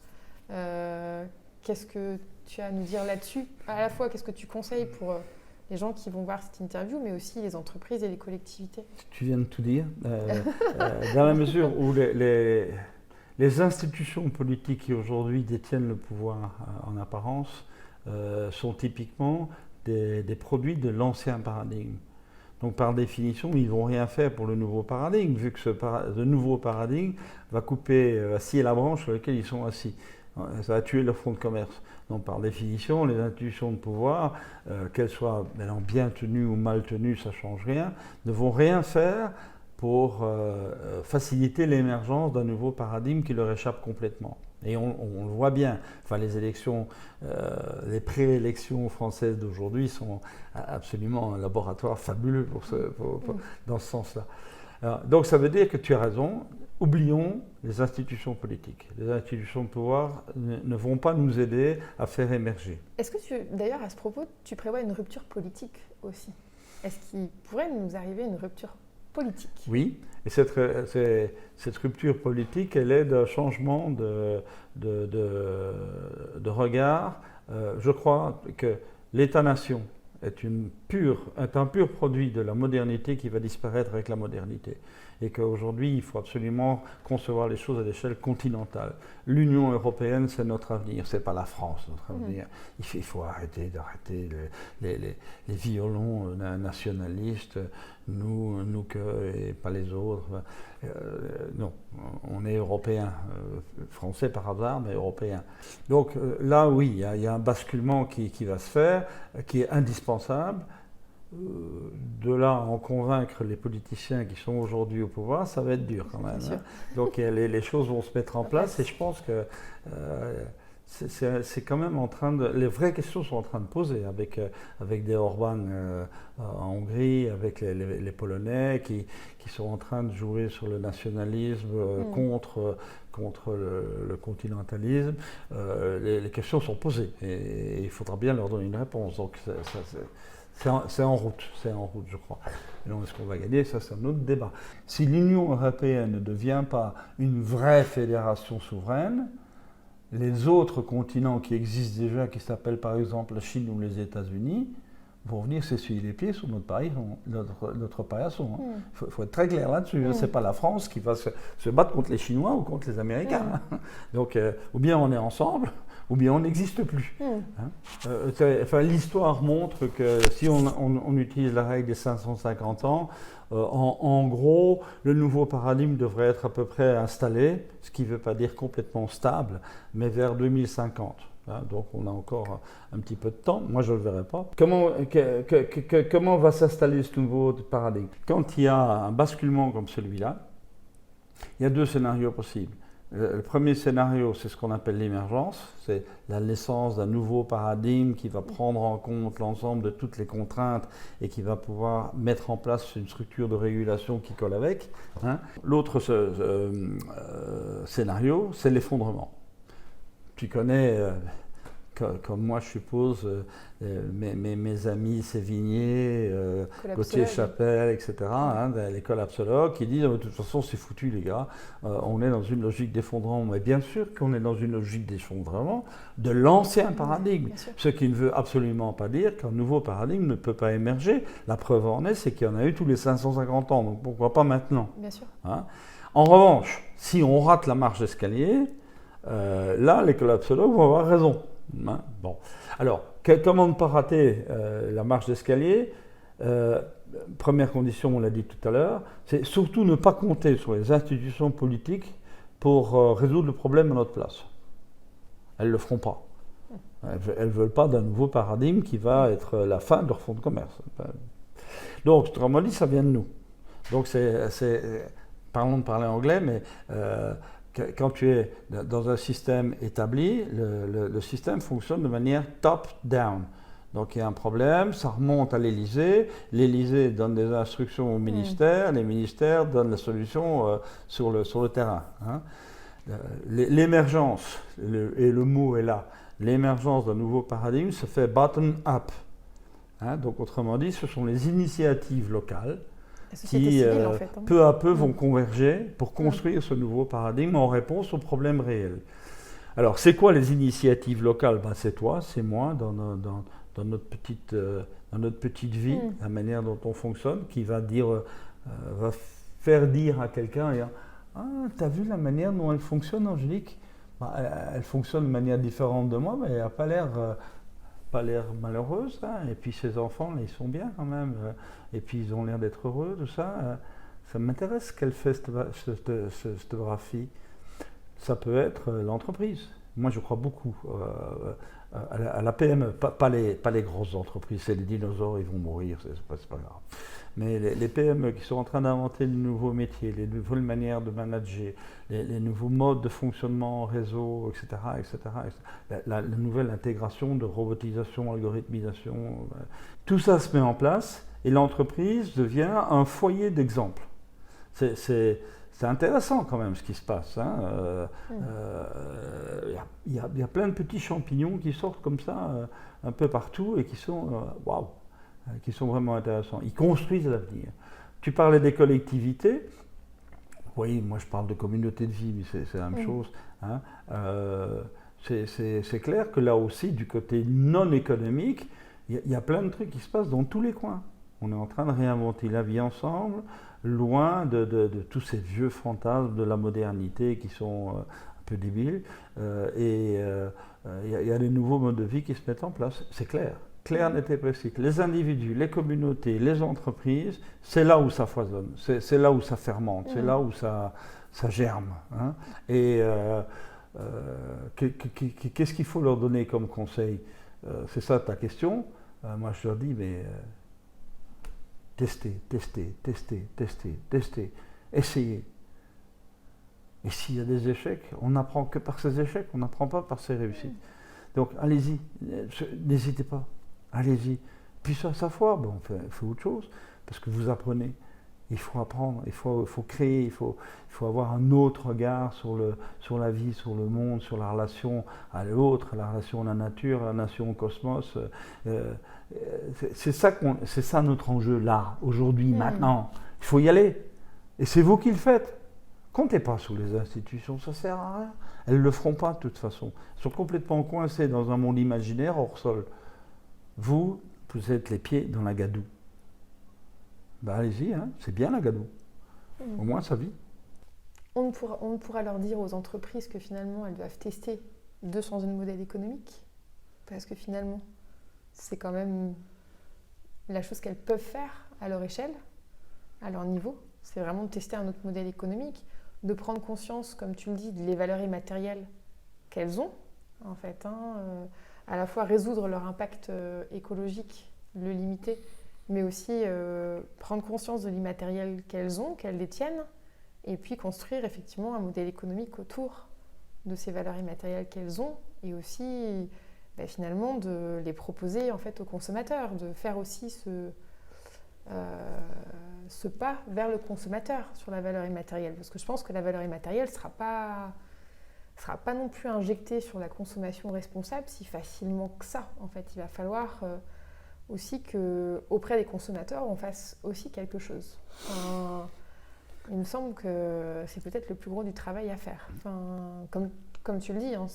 Qu'est-ce que tu as à nous dire là-dessus? À la fois, qu'est-ce que tu conseilles pour les gens qui vont voir cette interview, mais aussi les entreprises et les collectivités? Tu viens de tout dire. Dans la mesure où les institutions politiques qui aujourd'hui détiennent le pouvoir en apparence sont typiquement des produits de l'ancien paradigme. Donc par définition, ils ne vont rien faire pour le nouveau paradigme, vu que ce nouveau paradigme va couper, va scier la branche sur laquelle ils sont assis. Ça va tuer leur fonds de commerce. Donc par définition, les institutions de pouvoir, qu'elles soient bien tenues ou mal tenues, ça ne change rien, ne vont rien faire pour faciliter l'émergence d'un nouveau paradigme qui leur échappe complètement. Et on le voit bien. Enfin, les élections, les préélections françaises d'aujourd'hui sont absolument un laboratoire fabuleux dans ce sens-là. Donc ça veut dire que tu as raison. Oublions les institutions politiques. Les institutions de pouvoir ne vont pas nous aider à faire émerger. Est-ce que d'ailleurs, à ce propos, tu prévois une rupture politique aussi? Est-ce qu'il pourrait nous arriver une rupture politique? Oui, et cette rupture politique, elle est d'un changement de regard. Je crois que l'État-nation est un pur produit de la modernité qui va disparaître avec la modernité. Et qu'aujourd'hui, il faut absolument concevoir les choses à l'échelle continentale. L'Union européenne, c'est notre avenir, c'est pas la France, notre avenir. Il faut arrêter les violons nationalistes, nous et pas les autres. Non, on est européens, français par hasard, mais européens. Donc là, oui, il y a un basculement qui va se faire, qui est indispensable. De là à en convaincre les politiciens qui sont aujourd'hui au pouvoir, ça va être dur quand même. Hein. Donc les choses vont se mettre en place et je pense que c'est quand même en train de... Les vraies questions sont en train de poser avec des Orban en Hongrie, avec les Polonais qui sont en train de jouer sur le nationalisme contre le continentalisme. Les questions sont posées et il faudra bien leur donner une réponse. Donc c'est en route, je crois. Et donc, est-ce qu'on va gagner? Ça, c'est un autre débat. Si l'Union européenne ne devient pas une vraie fédération souveraine, les autres continents qui existent déjà, qui s'appellent par exemple la Chine ou les États-Unis, vont venir s'essuyer les pieds sur notre paillasson. Il faut être très clair là-dessus. Ce n'est pas la France qui va se battre contre les Chinois ou contre les Américains. Donc, ou bien on est ensemble, ou bien on n'existe plus. L'histoire montre que si on utilise la règle des 550 ans, en gros, le nouveau paradigme devrait être à peu près installé, ce qui ne veut pas dire complètement stable, mais vers 2050. Donc on a encore un petit peu de temps, moi je ne le verrai pas. Comment va s'installer ce nouveau paradigme? Quand il y a un basculement comme celui-là, il y a deux scénarios possibles. Le premier scénario, c'est ce qu'on appelle l'émergence, c'est la naissance d'un nouveau paradigme qui va prendre en compte l'ensemble de toutes les contraintes et qui va pouvoir mettre en place une structure de régulation qui colle avec. L'autre scénario, c'est l'effondrement. Tu connais comme moi, je suppose, mes amis sévigné, Gauthier-Chapelle, etc., hein, de l'école Absolog, qui disent de toute façon, c'est foutu, les gars, on est dans une logique d'effondrement. Mais bien sûr qu'on est dans une logique d'effondrement de l'ancien paradigme, ce qui ne veut absolument pas dire qu'un nouveau paradigme ne peut pas émerger. La preuve en est, c'est qu'il y en a eu tous les 550 ans, donc pourquoi pas maintenant, bien sûr. Hein. En revanche, si on rate la marche d'escalier, là, l'école Absolog va avoir raison. Hein, bon. Alors, comment ne pas rater la marche d'escalier? Première condition, on l'a dit tout à l'heure, c'est surtout ne pas compter sur les institutions politiques pour résoudre le problème à notre place. Elles ne le feront pas. Elles ne veulent pas d'un nouveau paradigme qui va être la fin de leur fonds de commerce. Donc, autrement dit, ça vient de nous. Donc, parlons de parler anglais, mais quand tu es dans un système établi, le système fonctionne de manière top-down. Donc il y a un problème, ça remonte à l'Élysée, l'Élysée donne des instructions au ministère, les ministères donnent la solution sur le terrain. Hein. L'émergence, et le mot est là, l'émergence d'un nouveau paradigme se fait bottom-up. Hein. Donc autrement dit, ce sont les initiatives locales qui civile, en fait, hein. peu à peu vont converger pour construire ce nouveau paradigme en réponse aux problèmes réels. Alors, c'est quoi les initiatives locales? Ben, c'est toi, c'est moi, dans notre petite vie, la manière dont on fonctionne, qui va va faire dire à quelqu'un, ah, t'as vu la manière dont elle fonctionne, Angélique? Ben, elle fonctionne de manière différente de moi, mais elle n'a pas l'air malheureuse, hein. Et puis ses enfants, là, ils sont bien quand même, et puis ils ont l'air d'être heureux, tout ça. Ça m'intéresse qu'elle fait cette graphie. Ça peut être l'entreprise. Moi, je crois beaucoup à la PME, pas les grosses entreprises, c'est les dinosaures, ils vont mourir, c'est pas grave. Mais les PME qui sont en train d'inventer de nouveaux métiers, les nouvelles manières de manager, les nouveaux modes de fonctionnement en réseau, etc. La nouvelle intégration de robotisation, algorithmisation, tout ça se met en place et l'entreprise devient un foyer d'exemple. C'est intéressant quand même ce qui se passe. Hein. Y a plein de petits champignons qui sortent comme ça un peu partout et qui sont waouh, qui sont vraiment intéressants. Ils construisent l'avenir. Tu parlais des collectivités. Oui, moi je parle de communauté de vie, mais c'est la même chose. Hein. C'est clair que là aussi, du côté non économique, il y a plein de trucs qui se passent dans tous les coins. On est en train de réinventer la vie ensemble, loin de tous ces vieux fantasmes de la modernité qui sont un peu débiles. Il y a des nouveaux modes de vie qui se mettent en place. C'est clair, net et précis. Les individus, les communautés, les entreprises, c'est là où ça foisonne, c'est là où ça fermente, c'est là où ça germe. Hein. Et qu'est-ce qu'il faut leur donner comme conseil? C'est ça ta question. Moi je leur dis, mais testez, essayez. Et s'il y a des échecs, on n'apprend que par ces échecs, on n'apprend pas par ces réussites. Donc allez-y, n'hésitez pas, allez-y. Puis ça, sa foi, bon, on fait autre chose, parce que vous apprenez. Il faut apprendre, il faut créer, il faut avoir un autre regard sur la vie, sur le monde, sur la relation à l'autre, la relation à la nature, la relation au cosmos. C'est ça notre enjeu là, aujourd'hui, maintenant. Il faut y aller. Et c'est vous qui le faites. Comptez pas sur les institutions, ça sert à rien. Elles ne le feront pas de toute façon. Elles sont complètement coincées dans un monde imaginaire hors sol. Vous êtes les pieds dans la gadoue. Ben allez-y, hein, c'est bien la gadoue. Au moins ça vit. On ne pourra leur dire aux entreprises que finalement elles doivent tester de changer de modèle économique, parce que finalement c'est quand même la chose qu'elles peuvent faire à leur échelle, à leur niveau. C'est vraiment de tester un autre modèle économique, de prendre conscience, comme tu le dis, des valeurs immatérielles qu'elles ont, en fait. Hein, à la fois résoudre leur impact écologique, le limiter, mais aussi prendre conscience de l'immatériel qu'elles ont, qu'elles détiennent, et puis construire effectivement un modèle économique autour de ces valeurs immatérielles qu'elles ont, et aussi finalement de les proposer en fait aux consommateurs, de faire aussi ce pas vers le consommateur sur la valeur immatérielle, parce que je pense que la valeur immatérielle sera pas sera pas non plus injecté sur la consommation responsable si facilement que ça. En fait, il va falloir aussi qu'auprès des consommateurs, on fasse aussi quelque chose. Enfin, il me semble que c'est peut-être le plus gros du travail à faire. Enfin, comme tu le dis, hein,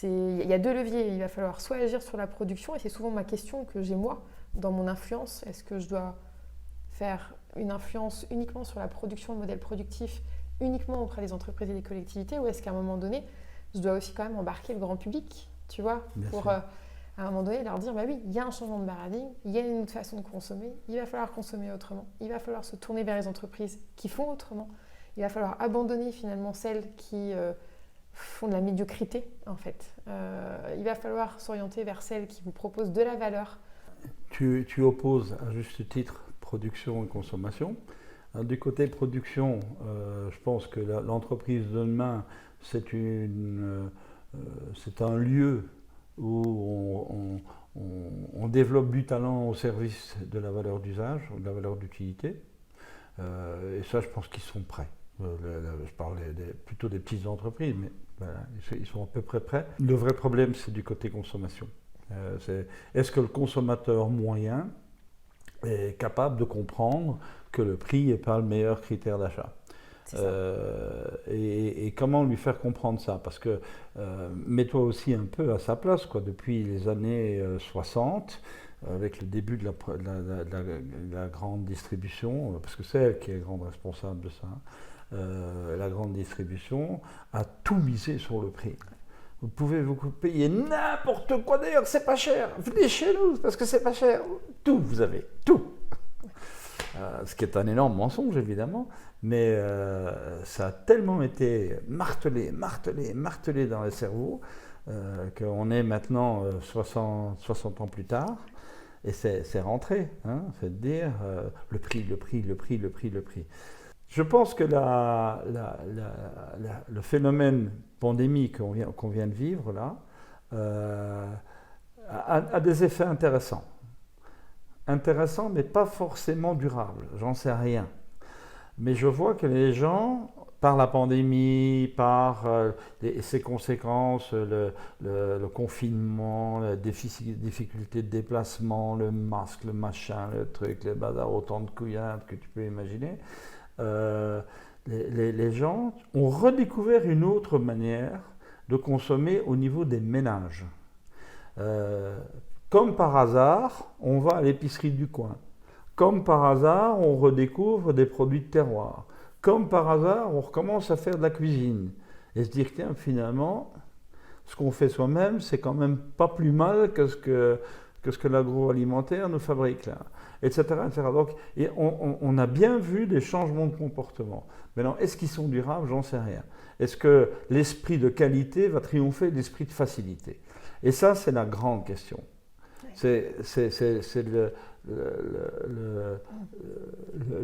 il y a deux leviers. Il va falloir soit agir sur la production, et c'est souvent ma question que j'ai moi dans mon influence. Est-ce que je dois faire une influence uniquement sur la production, le modèle productif, uniquement auprès des entreprises et des collectivités, ou est-ce qu'à un moment donné, je dois aussi quand même embarquer le grand public, tu vois, pour à un moment donné leur dire, bah oui, il y a un changement de paradigme, il y a une autre façon de consommer, il va falloir consommer autrement, il va falloir se tourner vers les entreprises qui font autrement, il va falloir abandonner finalement celles qui font de la médiocrité, en fait. Il va falloir s'orienter vers celles qui vous proposent de la valeur. Tu opposes à juste titre production et consommation. Du côté production, je pense que l'entreprise de demain, c'est un lieu où on développe du talent au service de la valeur d'usage, de la valeur d'utilité. Et ça, je pense qu'ils sont prêts. Je parlais plutôt des petites entreprises, mais voilà, ils sont à peu près prêts. Le vrai problème, c'est du côté consommation. Est-ce que le consommateur moyen est capable de comprendre que le prix n'est pas le meilleur critère d'achat? Et comment lui faire comprendre ça? Parce que mets-toi aussi un peu à sa place, quoi. Depuis les années 60, avec le début de la grande distribution, parce que c'est elle qui est grande responsable de ça, la grande distribution a tout misé sur le prix. Vous pouvez vous payer n'importe quoi, d'ailleurs, c'est pas cher. Venez chez nous parce que c'est pas cher. Tout, vous avez, tout. Ce qui est un énorme mensonge, évidemment, mais ça a tellement été martelé dans les cerveaux qu'on est maintenant 60 ans plus tard, et c'est rentré, hein, c'est de dire le prix. Je pense que le phénomène pandémique qu'on vient de vivre là a des effets intéressants. Intéressants, mais pas forcément durables, j'en sais rien. Mais je vois que les gens, par la pandémie, par ses conséquences, le confinement, la difficulté de déplacement, le masque, le machin, le truc, le bazar, autant de couillards que tu peux imaginer, les gens ont redécouvert une autre manière de consommer au niveau des ménages. Comme par hasard, on va à l'épicerie du coin. Comme par hasard, on redécouvre des produits de terroir. Comme par hasard, on recommence à faire de la cuisine. Et se dire, tiens, finalement, ce qu'on fait soi-même, c'est quand même pas plus mal que ce que l'agroalimentaire nous fabrique là, etc. Donc, on a bien vu des changements de comportement. Maintenant, est-ce qu'ils sont durables? J'en sais rien. Est-ce que l'esprit de qualité va triompher de l'esprit de facilité? Et ça, c'est la grande question. C'est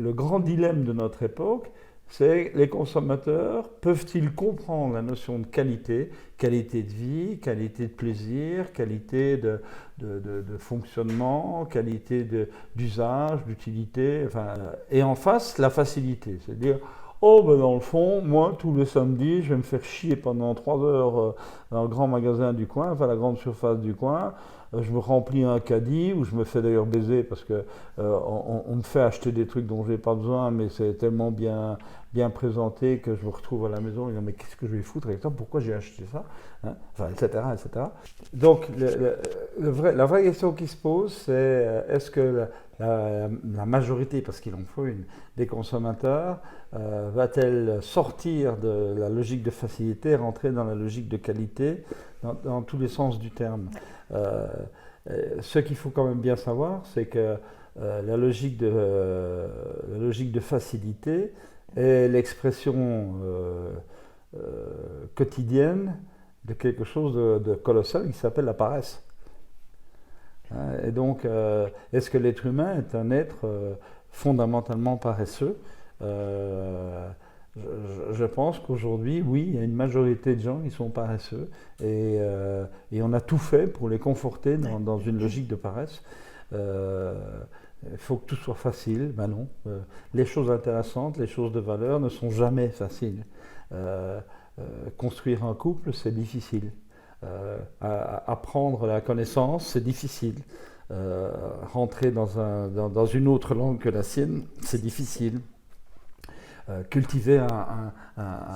le grand dilemme de notre époque, c'est les consommateurs peuvent-ils comprendre la notion de qualité, qualité de vie, qualité de plaisir, qualité de fonctionnement, qualité d'usage, d'utilité, enfin, et en face la facilité, c'est-à-dire oh ben dans le fond, moi tous les samedis je vais me faire chier pendant 3 heures dans le grand magasin du coin, enfin la grande surface du coin. Je me remplis un caddie, ou je me fais d'ailleurs baiser parce que on me fait acheter des trucs dont je n'ai pas besoin, mais c'est tellement bien présenté que je me retrouve à la maison et je me dis mais qu'est-ce que je vais foutre avec ça, pourquoi j'ai acheté ça, hein, enfin, etc. Donc la vraie question qui se pose, c'est est-ce que la majorité, parce qu'il en faut une, des consommateurs, va-t-elle sortir de la logique de facilité, rentrer dans la logique de qualité, dans tous les sens du terme. Ce qu'il faut quand même bien savoir, c'est que la logique de facilité est l'expression quotidienne de quelque chose de colossal qui s'appelle la paresse. Et donc, est-ce que l'être humain est un être fondamentalement paresseux? Je pense qu'aujourd'hui, oui, il y a une majorité de gens qui sont paresseux et on a tout fait pour les conforter dans une logique de paresse. Il faut que tout soit facile. Ben non. Les choses intéressantes, les choses de valeur ne sont jamais faciles. construire un couple, c'est difficile. Apprendre la connaissance, c'est difficile. Rentrer dans une autre langue que la sienne, c'est difficile. Cultiver un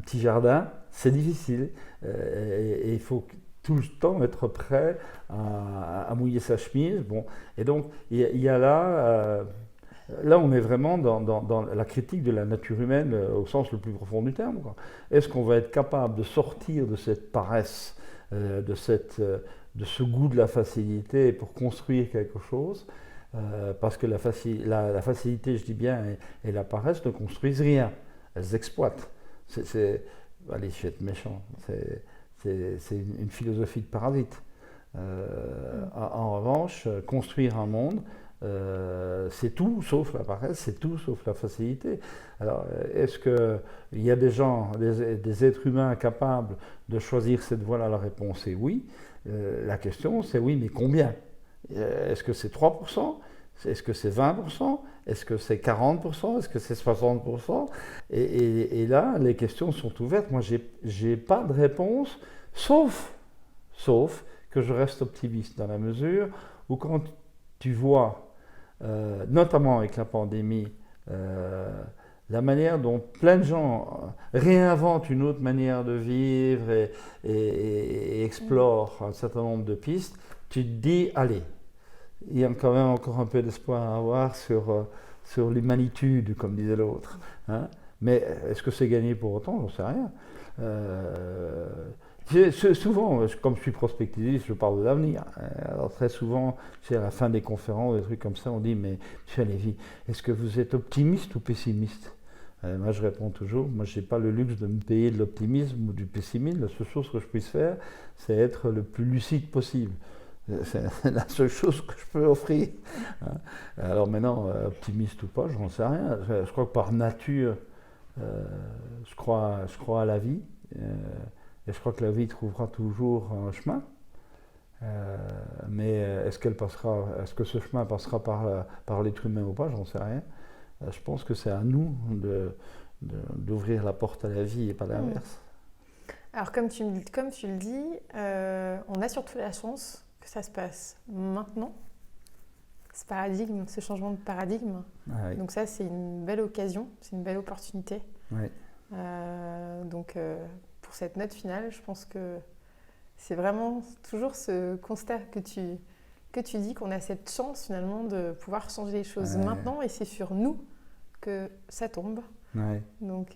petit jardin, c'est difficile. Et il faut tout le temps être prêt à mouiller sa chemise. Bon. Et donc, il y a là, on est vraiment dans la critique de la nature humaine au sens le plus profond du terme. Est-ce qu'on va être capable de sortir de cette paresse, de ce goût de la facilité pour construire quelque chose, parce que la facilité, je dis bien, et la paresse ne construisent rien, elles exploitent. Allez, je vais être méchant, c'est une philosophie de parasite. En revanche, construire un monde, c'est tout sauf la paresse, c'est tout sauf la facilité. Alors, est-ce qu'il y a des gens, des êtres humains capables de choisir cette voie-là? La réponse est oui. La question, c'est oui, mais combien? Est-ce que c'est 3%? Est-ce que c'est 20%? Est-ce que c'est 40%? Est-ce que c'est 60%? Et là, les questions sont ouvertes. Moi, j'ai pas de réponse, sauf que je reste optimiste dans la mesure où quand tu vois, notamment avec la pandémie, la manière dont plein de gens réinventent une autre manière de vivre et explorent un certain nombre de pistes, tu te dis, allez, il y a quand même encore un peu d'espoir à avoir sur l'humanitude, comme disait l'autre. Hein. Mais est-ce que c'est gagné pour autant? J'en sais rien. Souvent, comme je suis prospectiviste, je parle de l'avenir. Alors très souvent, à la fin des conférences, des trucs comme ça, on dit, mais M. Lévy, est-ce que vous êtes optimiste ou pessimiste? Moi, je réponds toujours, moi, je n'ai pas le luxe de me payer de l'optimisme ou du pessimisme. La seule chose que je puisse faire, c'est être le plus lucide possible. C'est la seule chose que je peux offrir. Alors maintenant, optimiste ou pas, je n'en sais rien. Je crois que par nature, je crois à la vie. Et je crois que la vie trouvera toujours un chemin. Mais est-ce que ce chemin passera par l'être humain ou pas? J'en sais rien. Je pense que c'est à nous d'ouvrir la porte à la vie et pas l'inverse. Alors comme tu le dis, on a surtout la chance que ça se passe maintenant, ce changement de paradigme. Ah oui. Donc ça, c'est une belle occasion, c'est une belle opportunité. Oui. Pour cette note finale, je pense que c'est vraiment toujours ce constat que tu dis, qu'on a cette chance finalement de pouvoir changer les choses maintenant, et c'est sur nous que ça tombe. Ouais. Donc,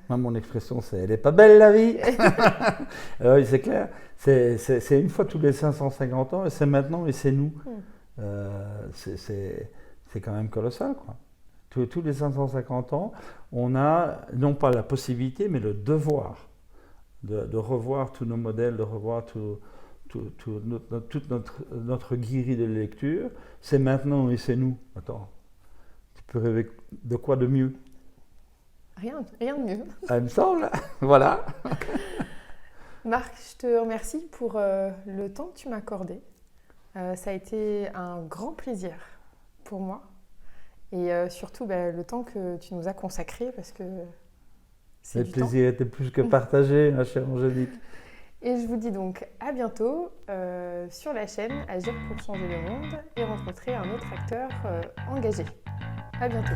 moi, mon expression, c'est « elle n'est pas belle la vie ». Oui, c'est clair. C'est une fois tous les 550 ans, et c'est maintenant, et c'est nous. C'est quand même colossal, quoi. Tous les 550 ans, on a non pas la possibilité, mais le devoir de revoir tous nos modèles, de revoir toute notre guérie de lecture. C'est maintenant et c'est nous. Attends, tu peux rêver de quoi de mieux? Rien de mieux. Ça me semble, voilà. Marc, je te remercie pour le temps que tu m'as accordé. Ça a été un grand plaisir pour moi. Et surtout, le temps que tu nous as consacré, parce que c'est du temps. Le plaisir était plus que partagé, ma chère Angélique. Et je vous dis donc à bientôt sur la chaîne Agir pour changer le monde et rencontrer un autre acteur engagé. À bientôt.